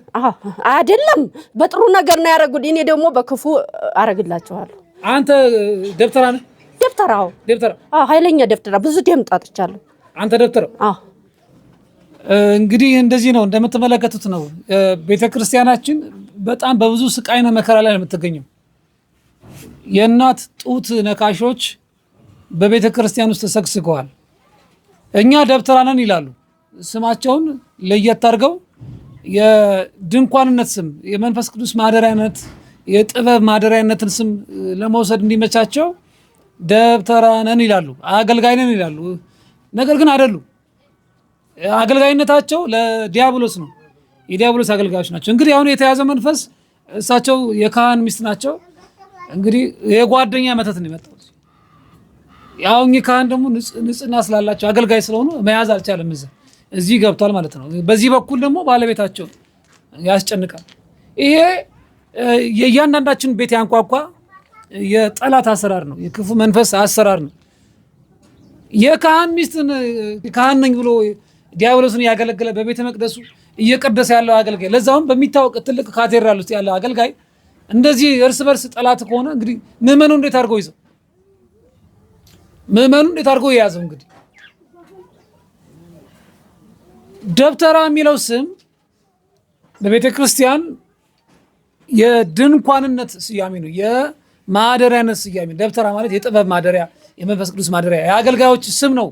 አይደለም በጥሩ ነገር ነው ያደረጉልኝ። እኔ ደግሞ በክፉ አረግላቸዋለሁ። አንተ ደብተራ ነህ? ደብተራው ደብተራ ኃይለኛ ደብተራ። ብዙ ደም ጣጥቻለሁ። አንተ ደብተራው? እንግዲህ እንደዚህ ነው እንደምትመለከቱት ነው። ቤተክርስቲያናችን በጣም በብዙ ስቃይና መከራ ላይ ነው የምትገኘው። የእናት ጡት ነካሾች በቤተክርስቲያን ውስጥ ተሰግስገዋል። እኛ ደብተራ ነን ይላሉ። ስማቸውን ለየት አድርገው የድንኳንነት ስም፣ የመንፈስ ቅዱስ ማደሪያነት፣ የጥበብ ማደሪያነትን ስም ለመውሰድ እንዲመቻቸው ደብተራ ነን ይላሉ፣ አገልጋይ ነን ይላሉ። ነገር ግን አይደሉም። አገልጋይነታቸው ለዲያብሎስ ነው። የዲያብሎስ አገልጋዮች ናቸው። እንግዲህ አሁን የተያዘ መንፈስ እሳቸው የካህን ሚስት ናቸው። እንግዲህ የጓደኛ መተት ነው የመጣው። ያው ካህን ደግሞ ንጽህና ስላላቸው አገልጋይ ስለሆኑ መያዝ አልቻለም። እዚህ ገብቷል ማለት ነው። በዚህ በኩል ደግሞ ባለቤታቸው ያስጨንቃል። ይሄ የእያንዳንዳችን ቤት ያንኳኳ የጠላት አሰራር ነው፣ የክፉ መንፈስ አሰራር ነው። የካህን ሚስትን ካህን ነኝ ብሎ ዲያብሎስን ያገለገለ በቤተ መቅደሱ እየቀደሰ ያለው አገልጋይ፣ ለዛውም በሚታወቅ ትልቅ ካቴድራል ውስጥ ያለ አገልጋይ እንደዚህ እርስ በርስ ጠላት ከሆነ እንግዲህ ምዕመኑ እንዴት አድርጎ ይዘው? ምዕመኑ እንዴት አድርጎ የያዘው? እንግዲህ ደብተራ የሚለው ስም በቤተ ክርስቲያን የድንኳንነት ስያሜ ነው፣ የማደሪያነት ስያሜ። ደብተራ ማለት የጥበብ ማደሪያ፣ የመንፈስ ቅዱስ ማደሪያ፣ የአገልጋዮች ስም ነው።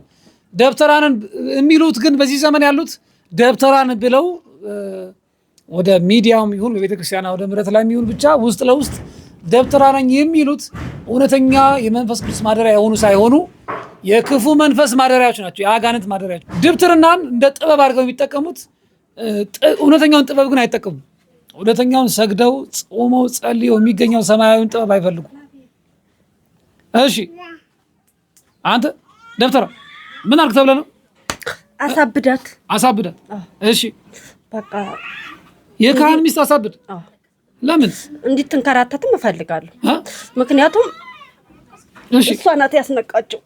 ደብተራንን የሚሉት ግን በዚህ ዘመን ያሉት ደብተራን ብለው ወደ ሚዲያውም ይሁን በቤተ ክርስቲያን ወደ ምረት ላይ የሚሆን ብቻ ውስጥ ለውስጥ ደብተራ ነኝ የሚሉት እውነተኛ የመንፈስ ቅዱስ ማደሪያ የሆኑ ሳይሆኑ የክፉ መንፈስ ማደሪያዎች ናቸው፣ የአጋንንት ማደሪያዎች። ድብትርናን እንደ ጥበብ አድርገው የሚጠቀሙት እውነተኛውን ጥበብ ግን አይጠቀሙም። እውነተኛውን ሰግደው ጾመው ጸልየው የሚገኘው ሰማያዊውን ጥበብ አይፈልጉም። እሺ አንተ ደብተራ ምን አድርግ ተብለህ ነው? አሳብዳት። እሺ በቃ የካህን ሚስት አሳብድ። ለምን? እንድትንከራተትም እፈልጋለሁ። ምክንያቱም እሷ ናት ያስነቃቸው።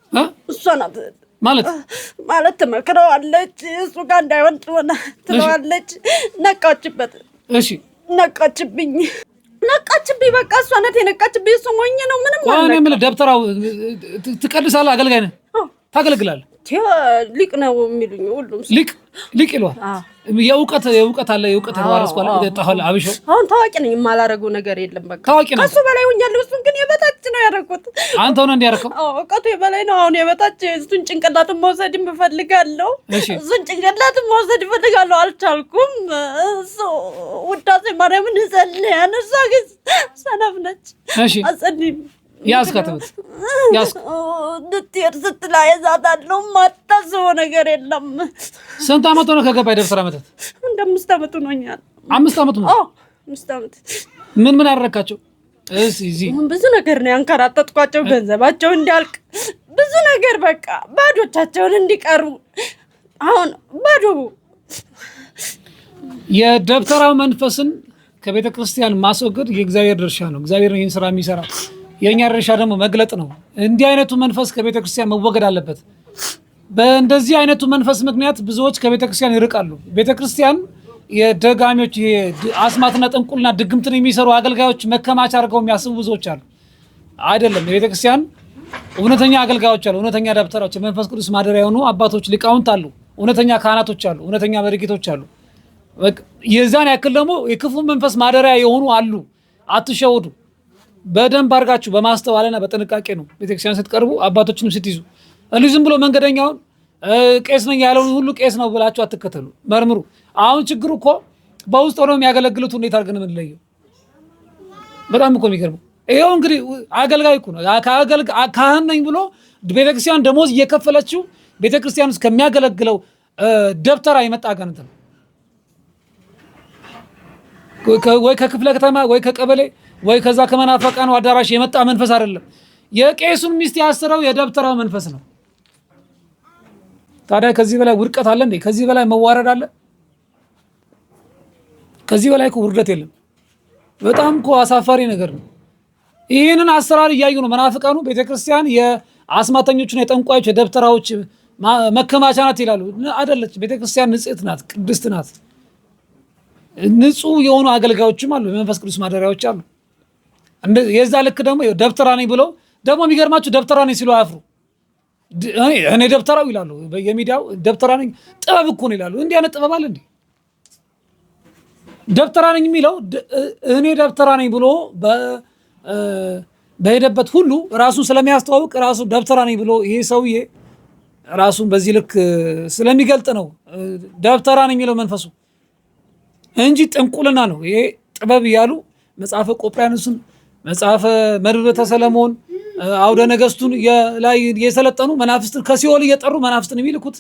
እሷ ናት ማለት ትመክረዋለች፣ እሱ ጋር እንዳይሆን ትለዋለች። ነቃችበት። እሺ ነቃችብኝ። በቃ እሷ ናት የነቃችብኝ። እሱ ሞኝ ነው ምንም ማለት ነው። ደብተራው ትቀድሳለህ፣ አገልጋይ ነህ፣ ታገለግላለህ። ሊቅ ነው የሚሉኝ ሁሉም ሊቅ ይሏል። የእውቀት አለ የእውቀት ተዋረስኳል ተጣኋል አብሾ አሁን ታዋቂ ነኝ የማላረገው ነገር የለም በቃ ታዋቂ ነው ከሱ በላይ ሆኛለሁ እሱን ግን የበታች ነው ያደረኩት አንተ ሆነ እንዲያረከው እውቀቱ የበላይ ነው አሁን የበታች እሱን ጭንቅላቱን መውሰድ እፈልጋለሁ እሱን ጭንቅላቱን መውሰድ እፈልጋለሁ አልቻልኩም እሱ ውዳሴ ማርያምን ጸልያን እሷ ግን ሰነፍ ነች አጸልይ ያስከተውት ድትር ስትላይ ዛታለው ማታሰው ነገር የለም ስንት አመት ነው ከገባይ ደብተራ መተት እንደ 5 አመት ሆኛል 5 አመት ነው 5 አመት ምን አደረካቸው እዚህ ብዙ ነገር ነው ያንከራተትኳቸው ገንዘባቸው እንዲያልቅ ብዙ ነገር በቃ ባዶቻቸውን እንዲቀሩ አሁን ባዶ የደብተራው መንፈስን ከቤተ ክርስቲያን ማስወገድ የእግዚአብሔር ድርሻ ነው እግዚአብሔር ይህን ስራ የሚሰራ የኛ ድርሻ ደግሞ መግለጥ ነው እንዲህ አይነቱ መንፈስ ከቤተ ክርስቲያን መወገድ አለበት በእንደዚህ አይነቱ መንፈስ ምክንያት ብዙዎች ከቤተ ክርስቲያን ይርቃሉ ቤተ ክርስቲያን የደጋሚዎች አስማትና ጥንቁልና ድግምትን የሚሰሩ አገልጋዮች መከማቻ አድርገው የሚያስቡ ብዙዎች አሉ አይደለም የቤተ ክርስቲያን እውነተኛ አገልጋዮች አሉ እውነተኛ ደብተራዎች መንፈስ ቅዱስ ማደሪያ የሆኑ አባቶች ሊቃውንት አሉ እውነተኛ ካህናቶች አሉ እውነተኛ መሪጌቶች አሉ የዛን ያክል ደግሞ የክፉ መንፈስ ማደሪያ የሆኑ አሉ አትሸወዱ በደንብ አድርጋችሁ በማስተዋልና በጥንቃቄ ነው ቤተክርስቲያን ስትቀርቡ አባቶችንም ስትይዙ እንዴ ዝም ብሎ መንገደኛውን ቄስ ነኝ ያለውን ሁሉ ቄስ ነው ብላችሁ አትከተሉ መርምሩ አሁን ችግሩ እኮ በውስጥ ሆነው የሚያገለግሉት ሁኔታ አድርገን ምን ለየው በጣም እኮ የሚገርመው ይሄው እንግዲህ አገልጋይ እኮ ነው ካህን ነኝ ብሎ ቤተክርስቲያን ደሞዝ እየከፈለችው ቤተክርስቲያን ውስጥ ከሚያገለግለው ደብተራ የመጣ አጋንንት ነው ወይ ከክፍለ ከተማ ወይ ከቀበሌ ወይ ከዛ ከመናፈቃኑ አዳራሽ የመጣ መንፈስ አይደለም የቄሱን ሚስት ያሰረው የደብተራው መንፈስ ነው ታዲያ ከዚህ በላይ ውርቀት አለ እንዴ ከዚህ በላይ መዋረድ አለ ከዚህ በላይ እኮ ውርደት የለም በጣም እኮ አሳፋሪ ነገር ነው ይሄንን አሰራር እያዩ ነው መናፍቃኑ ቤተክርስቲያን የአስማተኞቹና የጠንቋዮች የደብተራዎች መከማቻ ናት ይላሉ አይደለች ቤተክርስቲያን ንጽሕት ናት ቅድስት ናት ንጹህ የሆኑ አገልጋዮችም አሉ የመንፈስ ቅዱስ ማደሪያዎች አሉ የዛ ልክ ደግሞ ደብተራ ነኝ ብለው ደግሞ የሚገርማችሁ ደብተራ ነኝ ሲሉ አያፍሩ እኔ ደብተራው ይላሉ በየሚዲያው ደብተራ ነኝ ጥበብ እኮ ነው ይላሉ እንዲህ አይነት ጥበብ አለ እንዴ ደብተራ ነኝ የሚለው እኔ ደብተራ ነኝ ብሎ በሄደበት ሁሉ ራሱን ስለሚያስተዋውቅ ራሱ ደብተራ ነኝ ብሎ ይሄ ሰውዬ ራሱን በዚህ ልክ ስለሚገልጥ ነው ደብተራ ነኝ የሚለው መንፈሱ እንጂ ጥንቁልና ነው ይሄ ጥበብ ይያሉ መጽሐፈ ቆጵርያኖስን መጽሐፈ መርበተ ሰለሞን አውደ ነገስቱን ላይ የሰለጠኑ መናፍስትን ከሲኦል እየጠሩ መናፍስትን የሚልኩት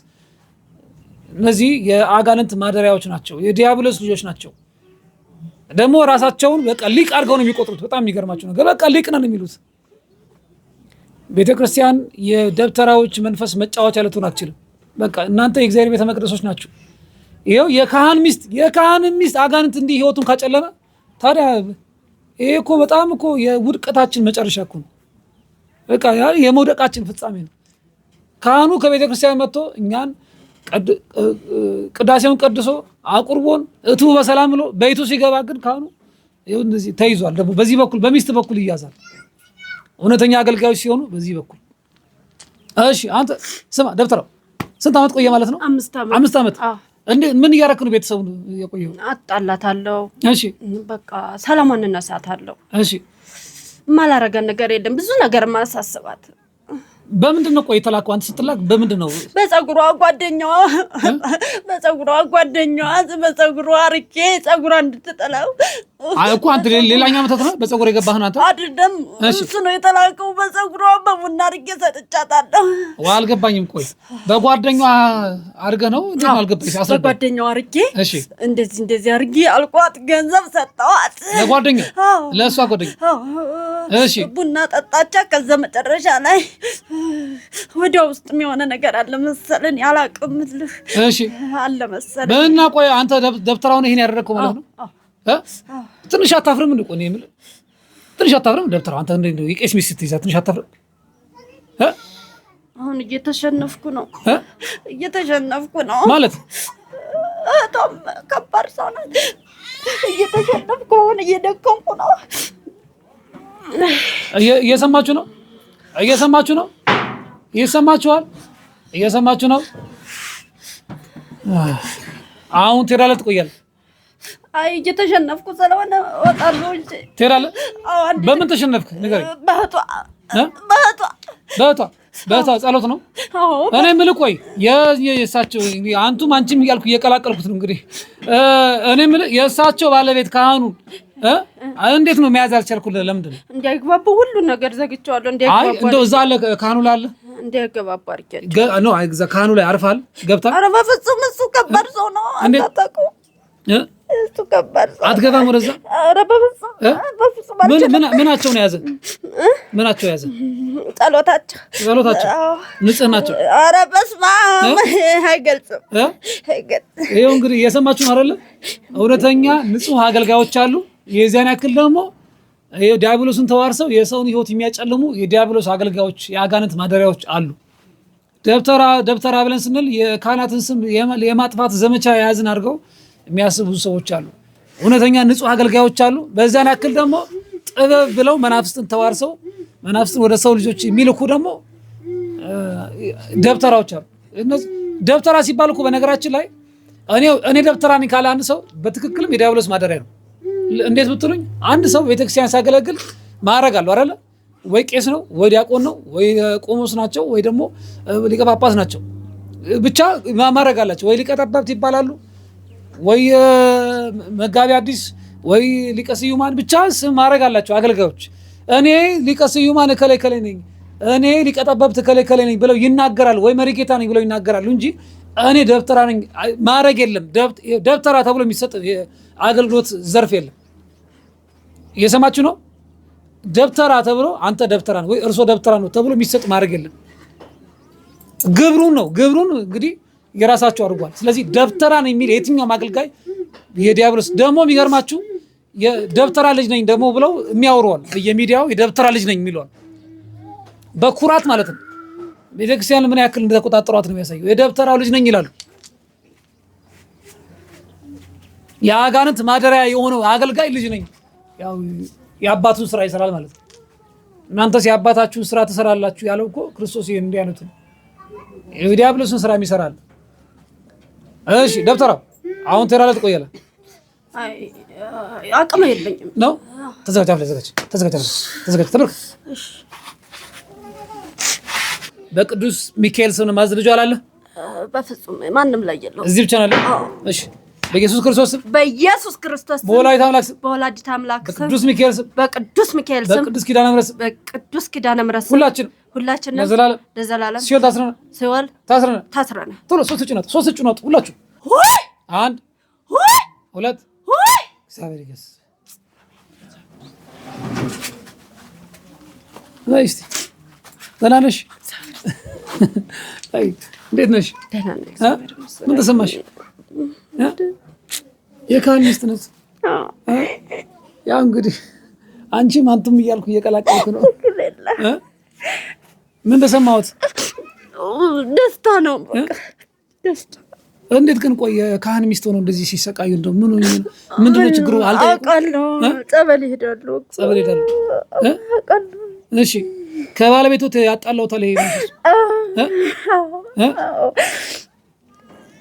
እነዚህ የአጋንንት ማደሪያዎች ናቸው የዲያብሎስ ልጆች ናቸው ደግሞ ራሳቸውን በቃ ሊቅ አድርገው ነው የሚቆጥሩት በጣም የሚገርማቸው ነገር በቃ ሊቅ ነን የሚሉት ቤተክርስቲያን የደብተራዎች መንፈስ መጫወቻ ልትሆን አትችልም በቃ እናንተ የእግዚአብሔር ቤተ መቅደሶች ናችሁ ይሄው የካህን ሚስት አጋንንት እንዲህ ህይወቱን ካጨለመ ታዲያ ይሄ እኮ በጣም እኮ የውድቀታችን መጨረሻ እኮ ነው በቃ የመውደቃችን ፍጻሜ ነው ካህኑ ከቤተ ክርስቲያን መጥቶ እኛን ቅዳሴውን ቀድሶ አቁርቦን እቱ በሰላም ብሎ በይቱ ሲገባ ግን ካህኑ ይሄው እንደዚህ ተይዟል ደግሞ በዚህ በኩል በሚስት በኩል ይያዛል እውነተኛ አገልጋዮች ሲሆኑ በዚህ በኩል እሺ አንተ ስማ ደብተራው ስንት አመት ቆየ ማለት ነው 5 አመት እንዴ ምን ያረክ ነው ቤተሰቡን የቆየው አጣላታለሁ እሺ በቃ ሰላማን እናሳታለሁ እሺ ማላረጋን ነገር የለም ብዙ ነገር ማሳሰባት በምንድን ነው ቆይ ተላከው አንተ ስትላክ በምንድን ነው በፀጉሯ ጓደኛዋ በፀጉሯ አርቄ ፀጉሯ እንድትጠላው እኮ አንተ ሌላኛ መተት ነው በፀጉር የገባህ ነው አንተ አይደለም እሱ ነው የተላከው በፀጉሯ በቡና አርቄ ሰጥቻታለሁ አልገባኝም ቆይ በጓደኛዋ አርገ ነው እንዴ አልገባኝ አስረዳ በጓደኛዋ አርቄ እሺ እንደዚህ አርጌ አልቋት ገንዘብ ሰጣዋት ለጓደኛ ለሷ ጓደኛ እሺ ቡና ጠጣቻ ከዛ መጨረሻ ላይ ወዲያ ውስጥ የሚሆነ ነገር አለ መሰለኝ ያላቀምልህ እሺ አለ መሰለኝ በእና ቆይ አንተ ደብተራውን ይሄን ያደረከው ማለት ነው ትንሽ አታፍርም እንዴ ቆይ ነው ትንሽ አታፍርም ደብተራው አንተ እንዴ ነው የቄስ ሚስት ይዛ ትንሽ አታፍርም አሁን እየተሸነፍኩ ነው ማለት በጣም ከባድ ሰው ነኝ እየተሸነፍኩ ሆነ እየደከምኩ ነው እየሰማችሁ ነው ይሰማችኋል እየሰማችሁ ነው? አሁን ትሄዳለህ ትቆያለህ? አይ እየተሸነፍኩ ስለሆነ እወጣለሁ እንጂ። ትሄዳለህ? በምን ተሸነፍክ ንገረኝ። በእህቷ ጸሎት ነው። እኔ የምልህ ቆይ የእሳቸው አንቱም አንቺም እያልኩ እየቀላቀልኩት ነው እንግዲህ። እኔ የምልህ የእሳቸው ባለቤት ካህኑ እንዴት ነው መያዝ አልቻልኩልህ? ለምንድን ነው እንዳይግባቡ ሁሉ ነገር ዘግቼዋለሁ። እንዳይግባቡ እንደው እዛ አለ ካህኑ ላይ አለ እንዳይግባቡ አድርጌያለሁ። ነው እዛ ካህኑ ላይ አርፋል ገብታ። ኧረ በፍጹም እሱ ከባድ ሰው ነው። አታውቀውም? እሱ ከባድ ሰው አትገባም ወደዛ። ኧረ በፍጹም ምናቸውን ያዘ? ምናቸው ያዘ? ጸሎታቸው ንጽህናቸው። ኧረ በስመ አብ አይገልጽም። ይኸው እንግዲህ እየሰማችሁ ነው አይደለ? እውነተኛ ንጹህ አገልጋዮች አሉ። የዚያን ያክል ደግሞ ዲያብሎስን ተዋርሰው የሰውን ሕይወት የሚያጨልሙ የዲያብሎስ አገልጋዮች የአጋንንት ማደሪያዎች አሉ። ደብተራ ብለን ስንል የካህናትን ስም የማጥፋት ዘመቻ የያዝን አድርገው የሚያስቡ ሰዎች አሉ። እውነተኛ ንጹህ አገልጋዮች አሉ። በዛን ያክል ደግሞ ጥበብ ብለው መናፍስትን ተዋርሰው መናፍስትን ወደ ሰው ልጆች የሚልኩ ደግሞ ደብተራዎች አሉ። እነዚህ ደብተራ ሲባል እኮ በነገራችን ላይ እኔ ደብተራ ነኝ ካለ አንድ ሰው በትክክልም የዲያብሎስ ማደሪያ ነው። እንዴት ብትሉኝ አንድ ሰው ቤተክርስቲያን ሲያገለግል ማዕረግ አለው አይደለ? ወይ ቄስ ነው፣ ወይ ዲያቆን ነው፣ ወይ ቆሞስ ናቸው፣ ወይ ደግሞ ሊቀ ጳጳስ ናቸው። ብቻ ማዕረግ አላቸው። ወይ ሊቀ ጠበብት ይባላሉ፣ ወይ መጋቢ አዲስ፣ ወይ ሊቀ ስዩማን፣ ብቻ ስም ማዕረግ አላቸው አገልጋዮች። እኔ ሊቀ ስዩማን እከሌ ነኝ፣ እኔ ሊቀ ጠበብት እከሌ ነኝ ብለው ይናገራሉ፣ ወይ መሪጌታ ነኝ ብለው ይናገራሉ እንጂ እኔ ደብተራ ነኝ ማዕረግ የለም። ደብተራ ተብሎ የሚሰጥ አገልግሎት ዘርፍ የለም። እየሰማችሁ ነው? ደብተራ ተብሎ አንተ ደብተራ ነው ወይ እርሶ ደብተራ ነው ተብሎ የሚሰጥ ማዕረግ የለም። ግብሩን እንግዲህ የራሳቸው አድርጓል። ስለዚህ ደብተራ ነኝ የሚል የትኛውም አገልጋይ የዲያብሎስ ደግሞ የሚገርማችሁ የደብተራ ልጅ ነኝ ደግሞ ብለው የሚያወሩዋል በየሚዲያው የደብተራ ልጅ ነኝ የሚለዋል በኩራት ማለት ነው። ቤተክርስቲያን ምን ያክል እንደተቆጣጠሯት ነው የሚያሳየው። የደብተራው ልጅ ነኝ ይላሉ። የአጋንንት ማደሪያ የሆነው አገልጋይ ልጅ ነኝ፣ ያው የአባቱን ስራ ይሰራል ማለት ነው። እናንተስ የአባታችሁን ስራ ትሰራላችሁ ያለው እኮ ክርስቶስ ይሄን እንዲህ አይነቱ የዲያብሎስን ስራ ይሰራል። እሺ ደብተራው አሁን ትሄዳለህ ትቆያለህ? አይ አቅም የለኝም ነው። ተዘጋጅ። በቅዱስ ሚካኤል ስም ማዝ ልጅ አላለ? በፍጹም ማንም ላይ የለው። እዚህ ብቻ ነው ያለው? እሺ በኢየሱስ ክርስቶስ ስም፣ በኢየሱስ ክርስቶስ ስም፣ በወላዲተ አምላክ ስም፣ በወላዲተ አምላክ ስም፣ በቅዱስ ሚካኤል ስም፣ በቅዱስ ሚካኤል ስም፣ በቅዱስ ኪዳነ ምሕረት ስም፣ በቅዱስ ኪዳነ ምሕረት ስም ሁላችን ለዘላለም ሲኦል ታስረናል። ቶሎ ሶስት እጩ ናት ሁላችሁ። አንድ ሁለት እግዚአብሔር ይገስ ላይ እስቲ ደህና ነሽ? እንዴት ነሽ? ምን ተሰማሽ? የካህን ሚስት ነች። ያው እንግዲህ አንቺም አንቱም እያልኩ እየቀላቀልኩ ነው። ምን ተሰማሁት? ደስታ ነው ደስታ። እንዴት ግን ቆየ ካህን ሚስት ሆኖ እንደዚህ ሲሰቃዩ እንደው ምንድነው ችግሩ? አውቃለሁ። ጸበል ይሄዳሉ። እሺ ከባለቤቶት ያጣላውታል? ይሄ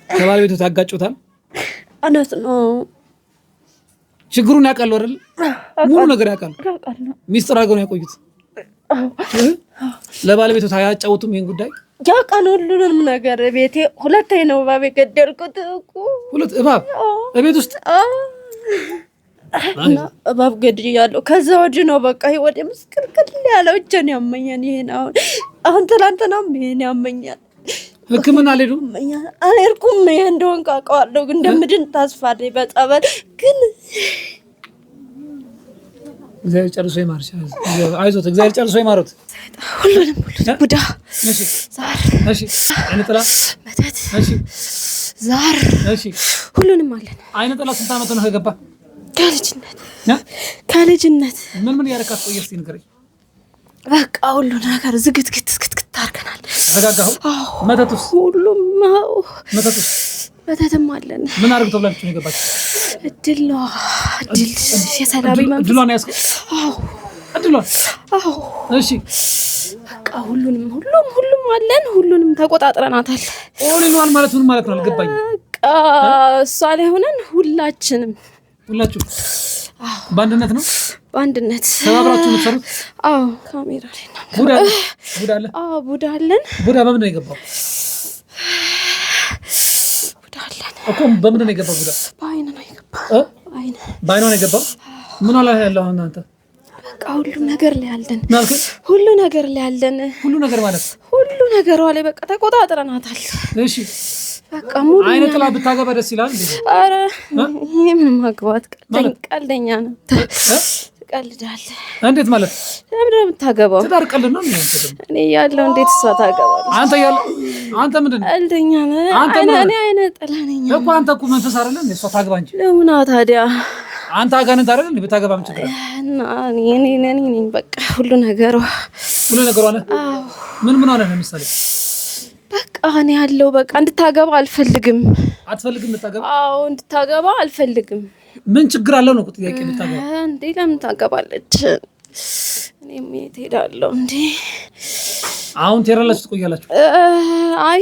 ከባለቤቶት ያጋጩታል? እውነት ነው። ችግሩን ያውቃሉ አይደል? ሙሉ ነገር ያውቃሉ። ሚስጥር አድርገው ነው ያቆዩት። ለባለቤቶት አያጫውቱም ይሄን ጉዳይ? ያውቃል ሁሉንም ነገር። ቤቴ ሁለቴ ነው እባብ የገደልኩት እኮ። ሁለት እባብ ቤት ውስጥ እባብ ገድያለሁ። ከዛ ወዲህ ነው በቃ ወደ ምስቅልቅል ያለው። እጄን ያመኛል። ይሄን አሁን ትናንትናም ይሄን ያመኛል። ሕክምና አልሄዱም? አልሄድኩም። ይሄ እንደሆን አውቀዋለሁ ግን እንደምድን ተስፋ አለኝ በጸበል ግን እግዚአብሔር ጨርሶ ይማርሽ። አይዞት እግዚአብሔር ጨርሶ ይማሩት። ሁሉንም ቡዳ ዛር አይነጥላ መተት ዛር ሁሉንም አለን። አይነጥላ ስንት ዓመት ነው ከገባ? ከልጅነት ምን ያረካት ቆየ? እስኪ ንገረኝ። በቃ ሁሉ ነገር ዝግትግት አድርገናል። ተረጋጋሁ። መተቱስ? ሁሉም መተቱስ? መተትም አለን። ምን አድርግ ተብላችሁ ነው የገባችሁ? እድል ነው። እድል የሰላቢ መንፈስ እድሏን ያስከ እድሏን። እሺ በቃ ሁሉም አለን። ሁሉንም ተቆጣጥረናታል። ኦሊኗን ማለት ምን ማለት ነው አልገባኝም። በቃ እሷ ላይ ሆነን ሁላችሁ በአንድነት ነው በአንድነት ተባብራችሁ የምትሰሩት? አዎ ካሜራ ላይ ነው። ቡዳ አለ? አዎ ቡዳ አለን። ቡዳ በምን ነው የገባው? ቡዳ አለን እኮ በምን ነው የገባው? ቡዳ በአይን ነው የገባው። በአይን ነው የገባው። ምን አለ ያለው አንተ? በቃ ሁሉ ነገር ላይ አለን። ማለት ሁሉ ነገር ላይ አለን። ሁሉ ነገር ማለት ሁሉ ነገር ላይ በቃ ተቆጣጥረናታል። እሺ በቃ ሙሉ አይነ ጥላ ብታገባ ደስ ይላል እንዴ? አረ ምን ማግባት ቀልደኛ ነው። ትቀልዳለህ። እንዴት ማለት? ለምን የምታገባው? ትዳር ቀልድ ነው የሚያንተው። እኔ ያለው እንዴት እሷ ታገባለች? አንተ ምንድን ነው? ቀልደኛ ነህ። እኔ አይነ ጥላ ነኝ እኮ። አንተ እኮ መንፈስ አይደለም እሷ ታግባ እንጂ። ለምን ታዲያ? አንተ አጋንንት አይደል እንዴ? ብታገባ ምን ችግር አለ? እና እኔ በቃ ሁሉ ነገሯ አለ። ምን አለ ለምሳሌ? በቃ እኔ ያለው በቃ እንድታገባ አልፈልግም። አትፈልግም እንድታገባ? አዎ እንድታገባ አልፈልግም። ምን ችግር አለው ነው ጥያቄ? እንድታገባ እንዴ ለምን ታገባለች? እኔም የት ሄዳለሁ እንዴ? አሁን ትሄዳላችሁ ትቆያላችሁ? አይ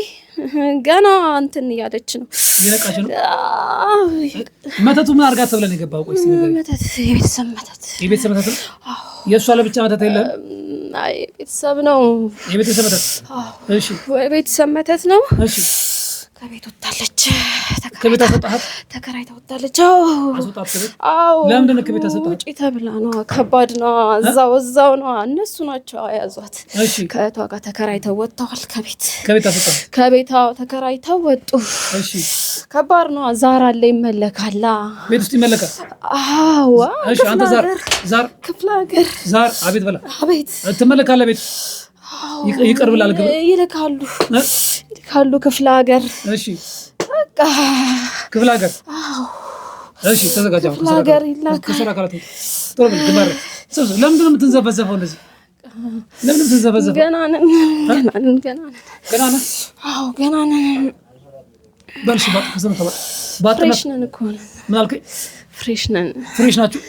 ገና እንትን እያለች ነው። እየነቃች ነው። መተቱ ምን አድርጋ ተብለን የገባው? ቆይ መተት የቤተሰብ መተት ነው። የእሷ ለብቻ መተት የለም? አይ ቤተሰብ ነው። የቤተሰብ መተት? እሺ የቤተሰብ መተት ነው። እሺ ከቤት ወጣለች። ከቤት አስወጣት? ተከራይታ ወጣለች። አስወጣት ከቤት? አዎ። ለምንድን ነው ከቤት አስወጣት? ውጪ ተብላ ነው። ከባድ ነው። እዛው ነው። እነሱ ናቸው ያዟት። እሺ ከእህቷ ጋር ተከራይተው ወጥተዋል። ከቤት አስወጣት? ከቤት ተከራይተው ወጡ። እሺ ከባድ ነው። ዛር አለ ይመለካል። ቤት ውስጥ ይመለካል? አዎ። እሺ አንተ ዛር ክፍለ ሀገር ዛር አቤት በላ አቤት ትመለካለህ ቤት ይቀርብላል ግብ ይልካሉ ክፍለ ሀገር። እሺ በቃ ክፍለ ሀገር። እሺ ተዘጋጃው። ክፍለ ሀገር ይላካል። ከሰራ ካላት ጥሩ ግማረ ለምንድን ነው የምትንዘፈዘፈው እንደዚህ? ለምን የምትንዘፈዘፈው? ገና ነን። አዎ ገና ነን። በልሽ ባጥ ከሰም ተባጥ ፍሬሽ ነን እኮ። ምን አልከኝ? ፍሬሽ ነን። ፍሬሽ ናችሁ?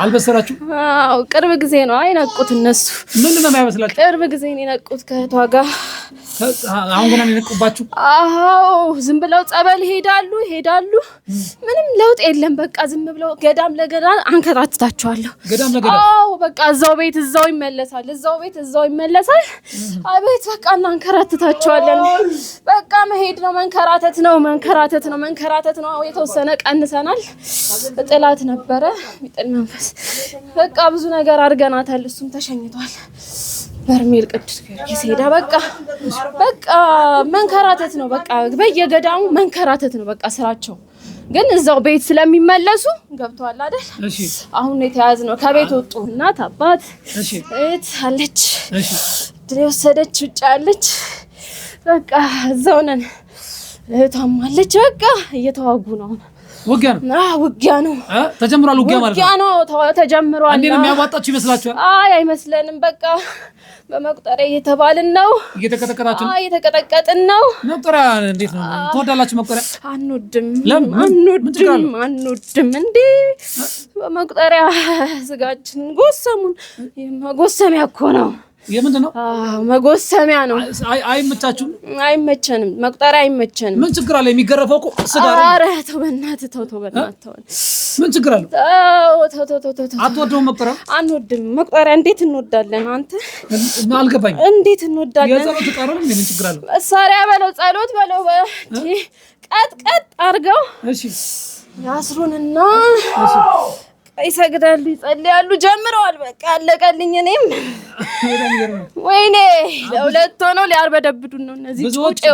አልበሰላችሁ? አዎ ቅርብ ጊዜ ነው አይነቁት እነሱ። ምንድን ነው የማይመስላችሁ? ቅርብ ጊዜ ነው የነቁት ከእህቷ ጋር። አሁን ገና ነው የነቁባችሁ? አዎ ዝም ብለው ጸበል ይሄዳሉ። ምንም ለውጥ የለም። በቃ ዝም ብለው ገዳም ለገዳም አንከራትታቸዋለሁ። ገዳም ለገዳም? አዎ በቃ እዛው ቤት እዛው ይመለሳል። አቤት በቃ እናንከራትታቸዋለን። በቃ መሄድ ነው፣ መንከራተት ነው። የተወሰነ ቀንሰናል። ጥላት ነበረ ሚጥል መንፈስ። በቃ ብዙ ነገር አድርገናታል። እሱም ተሸኝቷል። በርሜል ቅዱስ ጊዮርጊስ ሄዳ በቃ መንከራተት ነው። በቃ በየገዳሙ መንከራተት ነው በቃ ስራቸው። ግን እዛው ቤት ስለሚመለሱ ገብተዋል አይደል? እሺ አሁን የተያዝ ነው። ከቤት ወጡ። እናት አባት፣ እህት አለች፣ ድሬ ወሰደች፣ ውጭ አለች። በቃ እዛው ነን። እህቷም አለች። በቃ እየተዋጉ ነው። ውጊያ ነው። ተጀምሯል። ውጊያ ማለት ነው። ተጀምሯል። እንዴት ነው የሚያዋጣችሁ ይመስላችኋል? አይ አይመስለንም። በቃ በመቁጠሪያ እየተባልን ነው። እየተቀጠቀጣችሁ ነው? እየተቀጠቀጥን ነው። መቁጠሪያ እንዴት ነው? ትወዳላችሁ መቁጠሪያ? አንወድም። እንዴ በመቁጠሪያ ስጋችን ጎሰሙን። መጎሰሚያ እኮ ነው። የምንድን ነው? መጎሰሚያ ነው። አይመቻችሁም? አይመቸንም። መቁጠሪያ አይመቸንም። ምን ችግር አለ? የሚገረፈው እኮ ስጋ ነው። ኧረ ተው በእናትህ ተው። ምን ችግር አለ? ተው። አትወደውም መቁጠሪያ? አንወድም መቁጠሪያ። እንዴት እንወዳለን? አንተ አልገባኝም። እንዴት እንወዳለን? የጸሎት ቃል ነው። ምን ችግር አለ? መሳሪያ በለው፣ ጸሎት በለው። ቀጥ አድርገው ያስሩንና ይሰግዳሉ፣ ይጸልያሉ። ጀምረዋል። በቃ አለቀልኝ። እኔም ወይኔ ለሁለት ሆነው ሊያርበደብዱን ነው እነዚህ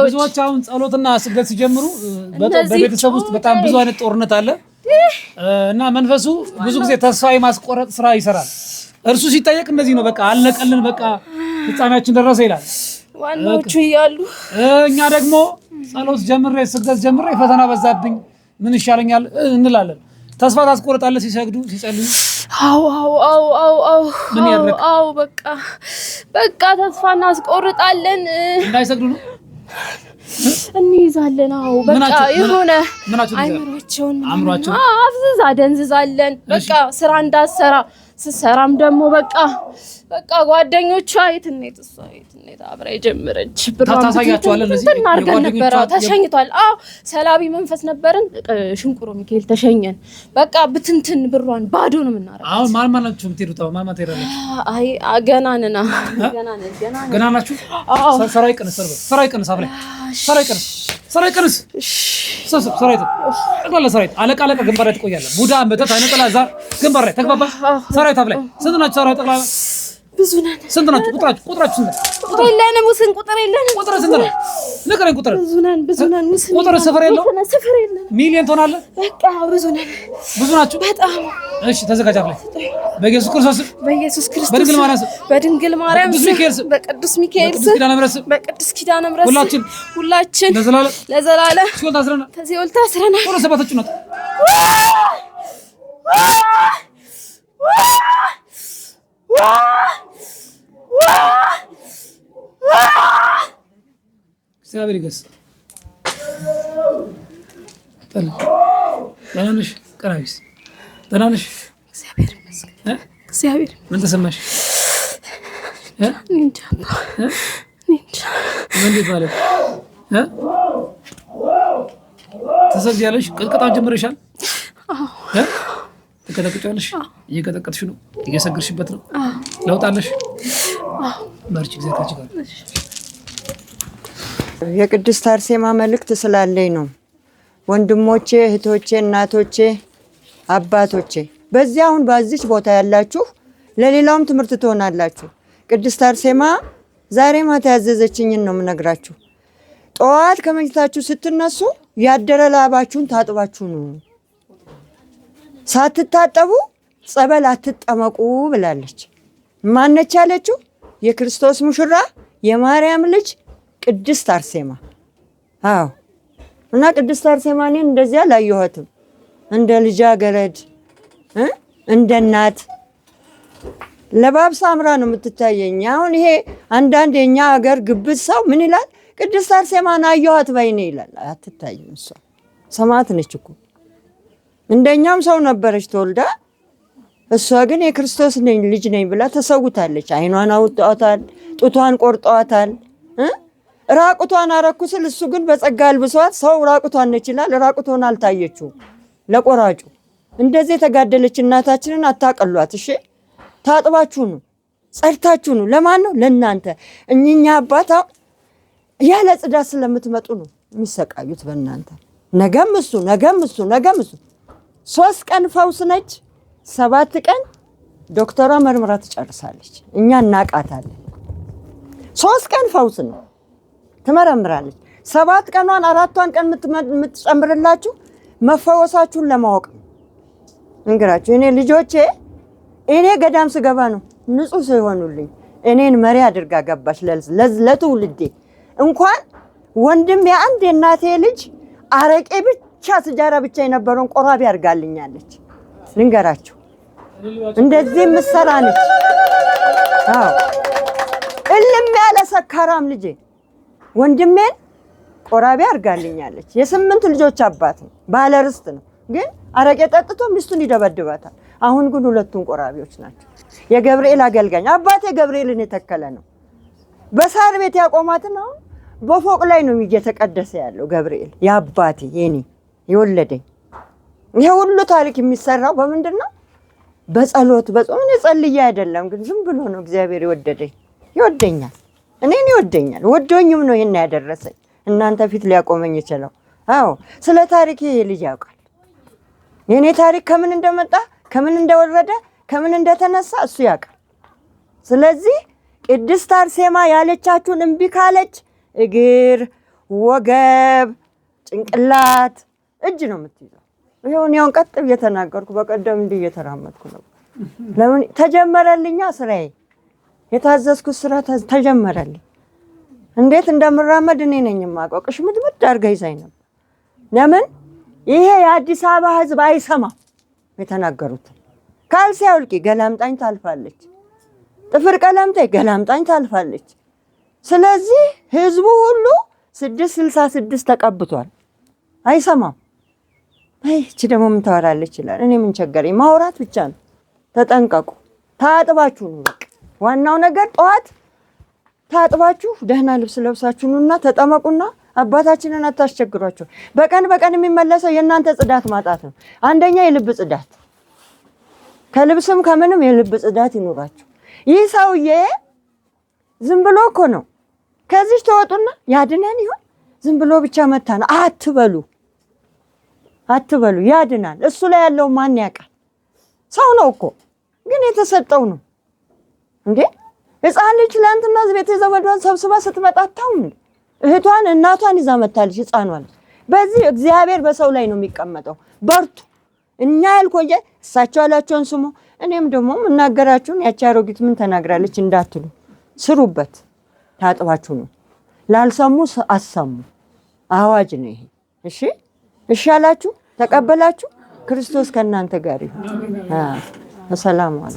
ብዙዎች። አሁን ጸሎትና ስግደት ሲጀምሩ በቤተሰብ ውስጥ በጣም ብዙ አይነት ጦርነት አለ እና መንፈሱ ብዙ ጊዜ ተስፋ የማስቆረጥ ስራ ይሰራል። እርሱ ሲጠየቅ እንደዚህ ነው። በቃ አለቀልን፣ በቃ ፍጻሜያችን ደረሰ ይላል ዋናዎቹ እያሉ። እኛ ደግሞ ጸሎት ጀምሬ ስግደት ጀምሬ ፈተና በዛብኝ ምን ይሻለኛል እንላለን። ተስፋ ታስቆርጣለህ ሲሰግዱ ሲጸልዩ? አዎ በቃ ተስፋ እናስቆርጣለን። እንዳይሰግዱ ነው እንይዛለን። በቃ የሆነ አእምሯቸውን አፍዝዛ ደንዝዛለን። በቃ ስራ እንዳሰራ ስሰራም ደግሞ በቃ ጓደኞቿ የት እንሂድ እሷ የት እንሂድ አብራ የጀመረች ታሳያቸዋለህ። እነዚህ ጓደኞቿ ተሸኝቷል። አዎ ሰላቢ መንፈስ ነበርን። ሽንቁሮ ሚካኤል ተሸኘን። በቃ ብትንትን ብሯን ባዶ ነው የምናረጋው። አሁን ማን ናችሁ የምትሄዱት? ማን ትሄዳለች? አይ ገናንና ገና ናችሁ? ሰራይ ቀንስ አብላይ ሰራይ ቀንስ ሰራይ ጠቅላላ ሰራይ አለቃ ግንባር ላይ ትቆያለህ። ቡዳ መተት አይነጠላ ዛር ግንባር ላይ ተግባባ። ሰራይ አብላይ ስንት ናችሁ? ሰራይ ጠቅላላ ብዙ ነን። ስንት ናችሁ? ቁጥራችሁ ስንት? ቁጥር የለንም። ሙስን ቁጥር የለንም። ቁጥር ስንት ነው? ንገረኝ። ቁጥር ብዙ ነን። ሙስን ቁጥር ስፍር የለው። ስፍር የለም። ሚሊዮን ትሆናለህ። በቃ ብዙ ነን። ብዙ ናችሁ በጣም። እሺ ተዘጋጅ አብላይ በኢየሱስ ክርስቶስ በድንግል ማርያም በቅዱስ ሚካኤል በቅዱስ ኪዳነ ምሕረት ሁላችን ለዘላለም ሲኦል ታስረናል። ወደ ሰባቶቹ ነው እግዚአብሔር ይገስ ተናንሽ ቀናቢስ ተናንሽ እግዚአብሔር ይመስገን። እግዚአብሔር ምን ተሰማሽ? እንጃ ምን ማለት ተሰግጃለሽ? ቅጥቅጣን ጀምረሻል? አዎ ተቀጠቅጫለሽ? እየቀጠቀጥሽ ነው? እየሰግርሽበት ነው? ለውጥ አለሽ? አዎ ማርች እግዚአብሔር ጋር የቅድስት አርሴማ መልእክት ስላለኝ ነው። ወንድሞቼ፣ እህቶቼ፣ እናቶቼ፣ አባቶቼ በዚህ አሁን በዚች ቦታ ያላችሁ ለሌላውም ትምህርት ትሆናላችሁ። ቅድስት አርሴማ ዛሬ ማታ ያዘዘችኝን ነው የምነግራችሁ። ጠዋት ከመኝታችሁ ስትነሱ ያደረ ላባችሁን ታጥባችሁ ነው፣ ሳትታጠቡ ጸበል አትጠመቁ ብላለች። ማነች ያለችው? የክርስቶስ ሙሽራ የማርያም ልጅ ቅድስት አርሴማ። አዎ እና ቅድስት አርሴማ እኔን እንደዚያ አላየኋትም። እንደ ልጃገረድ እንደ እናት ለባብሳ አምራ ነው የምትታየኝ። አሁን ይሄ አንዳንድ የኛ ሀገር ግብዝ ሰው ምን ይላል? ቅድስት አርሴማን አየኋት ባይኔ ይላል። አትታይም። እሷ ሰማዕት ነች እኮ እንደኛም ሰው ነበረች ተወልዳ። እሷ ግን የክርስቶስ ልጅ ነኝ ብላ ተሰውታለች። አይኗን አውጥቷታል፣ ጡቷን ቆርጠዋታል። ራቁቷን አረኩስል እሱ ግን በጸጋ አልብሷት። ሰው ራቁቷን ነች ይላል፣ ራቁቷን አልታየችው ለቆራጩ። እንደዚህ የተጋደለች እናታችንን አታቀሏት። እሺ ታጥባችሁ ነው፣ ጸድታችሁ ነው። ለማን ነው? ለእናንተ። እኛ አባታ ያለ ጽዳት ስለምትመጡ ነው የሚሰቃዩት በእናንተ። ነገም እሱ 3 ቀን ፈውስ ነች፣ 7 ቀን ዶክተሯ መርምራ ትጨርሳለች። እኛ እናቃታለን። 3 ቀን ፈውስ ነው ትመረምራለች። 7 ቀኗን 4ቷን ቀን የምትጨምርላችሁ መፈወሳችሁን ለማወቅ ነው። እንግራችሁ እኔ ልጆቼ እኔ ገዳም ስገባ ነው ንጹህ ሰው ይሆኑልኝ። እኔን መሪ አድርጋ ገባች ለትውልዴ። እንኳን ወንድም የአንድ የእናቴ ልጅ አረቄ ብቻ ስጃራ ብቻ የነበረውን ቆራቢ አድርጋልኛለች። ልንገራችሁ እንደዚህ ምሰራ ነች። አዎ እልም ያለ ሰካራም ልጄ ወንድሜን ቆራቢ አድርጋልኛለች። የ8 ልጆች አባት ነው፣ ባለ ርስት ነው። ግን አረቄ ጠጥቶ ሚስቱን ይደበድባታል። አሁን ግን 2ቱን ቆራቢዎች ናቸው። የገብርኤል አገልጋኝ አባቴ ገብርኤልን የተከለ ነው። በሳር ቤት ያቆማትን አሁን በፎቅ ላይ ነው እየተቀደሰ ያለው ገብርኤል። የአባቴ የኔ የወለደኝ። ይሄ ሁሉ ታሪክ የሚሰራው በምንድን ነው? በጸሎት በጾም። እኔ ጸልዬ አይደለም፣ ግን ዝም ብሎ ነው እግዚአብሔር የወደደኝ። ይወደኛል፣ እኔን ይወደኛል። ወዶኝም ነው ይሄን ያደረሰኝ። እናንተ ፊት ሊያቆመኝ ይችላል። አዎ ስለ ታሪክ ይሄ ልጅ ያውቃል። የኔ ታሪክ ከምን እንደመጣ ከምን እንደወረደ ከምን እንደተነሳ እሱ ያውቃል። ስለዚህ ቅድስት አርሴማ ያለቻችሁን እምቢ ካለች እግር፣ ወገብ፣ ጭንቅላት፣ እጅ ነው የምትይዘው። ይሁን ያውን ቀጥ እየተናገርኩ በቀደም እንዲህ እየተራመድኩ ነው። ለምን ተጀመረልኛ ስራዬ፣ የታዘዝኩት ስራ ተጀመረልኝ። እንዴት እንደምራመድ እኔ ነኝ የማውቀው። ቅሽምድምድ አድርጋ ይዛኝ ነበር። ለምን ይሄ የአዲስ አበባ ህዝብ አይሰማም የተናገሩት። ካልሲ አውልቂ ገላምጣኝ ታልፋለች፣ ጥፍር ቀለምታይ ገላምጣኝ ታልፋለች። ስለዚህ ህዝቡ ሁሉ 666 ተቀብቷል። አይሰማም። እቺ ደግሞ ምን ታወራለች ይላል። እኔ ምን ቸገረኝ? ማውራት ብቻ ነው። ተጠንቀቁ። ታጥባችሁ ነው በቃ ዋናው ነገር። ጠዋት ታጥባችሁ ደህና ልብስ ለብሳችሁ ነውና ተጠመቁና አባታችንን አታስቸግሯቸው። በቀን የሚመለሰው የእናንተ ጽዳት ማጣት ነው። አንደኛ የልብ ጽዳት፣ ከልብስም ከምንም የልብ ጽዳት ይኖራችሁ። ይህ ሰውዬ ዝም ብሎ እኮ ነው። ከዚህ ተወጡና ያድነን ይሆን ዝም ብሎ ብቻ መታ ነው አትበሉ። ያድናል። እሱ ላይ ያለው ማን ያውቃል? ሰው ነው እኮ ግን የተሰጠው ነው እንዴ። ሕፃን ልጅ ትላንትና ቤተ ዘመዷን ሰብስባ ስትመጣ አታውም እንዴ? እህቷን እናቷን ይዛ መታለች ሕፃኗ ልጅ። በዚህ እግዚአብሔር በሰው ላይ ነው የሚቀመጠው። በርቱ። እኛ ያልኮየ እሳቸው ያላቸውን ስሙ። እኔም ደግሞ እናገራችሁን ያቺ አሮጊት ምን ተናግራለች እንዳትሉ ስሩበት። ታጥባችሁ ነው። ላልሰሙ አሰሙ። አዋጅ ነው ይሄ። እሺ አላችሁ፣ ተቀበላችሁ። ክርስቶስ ከእናንተ ጋር ይሁን። ሰላም አለ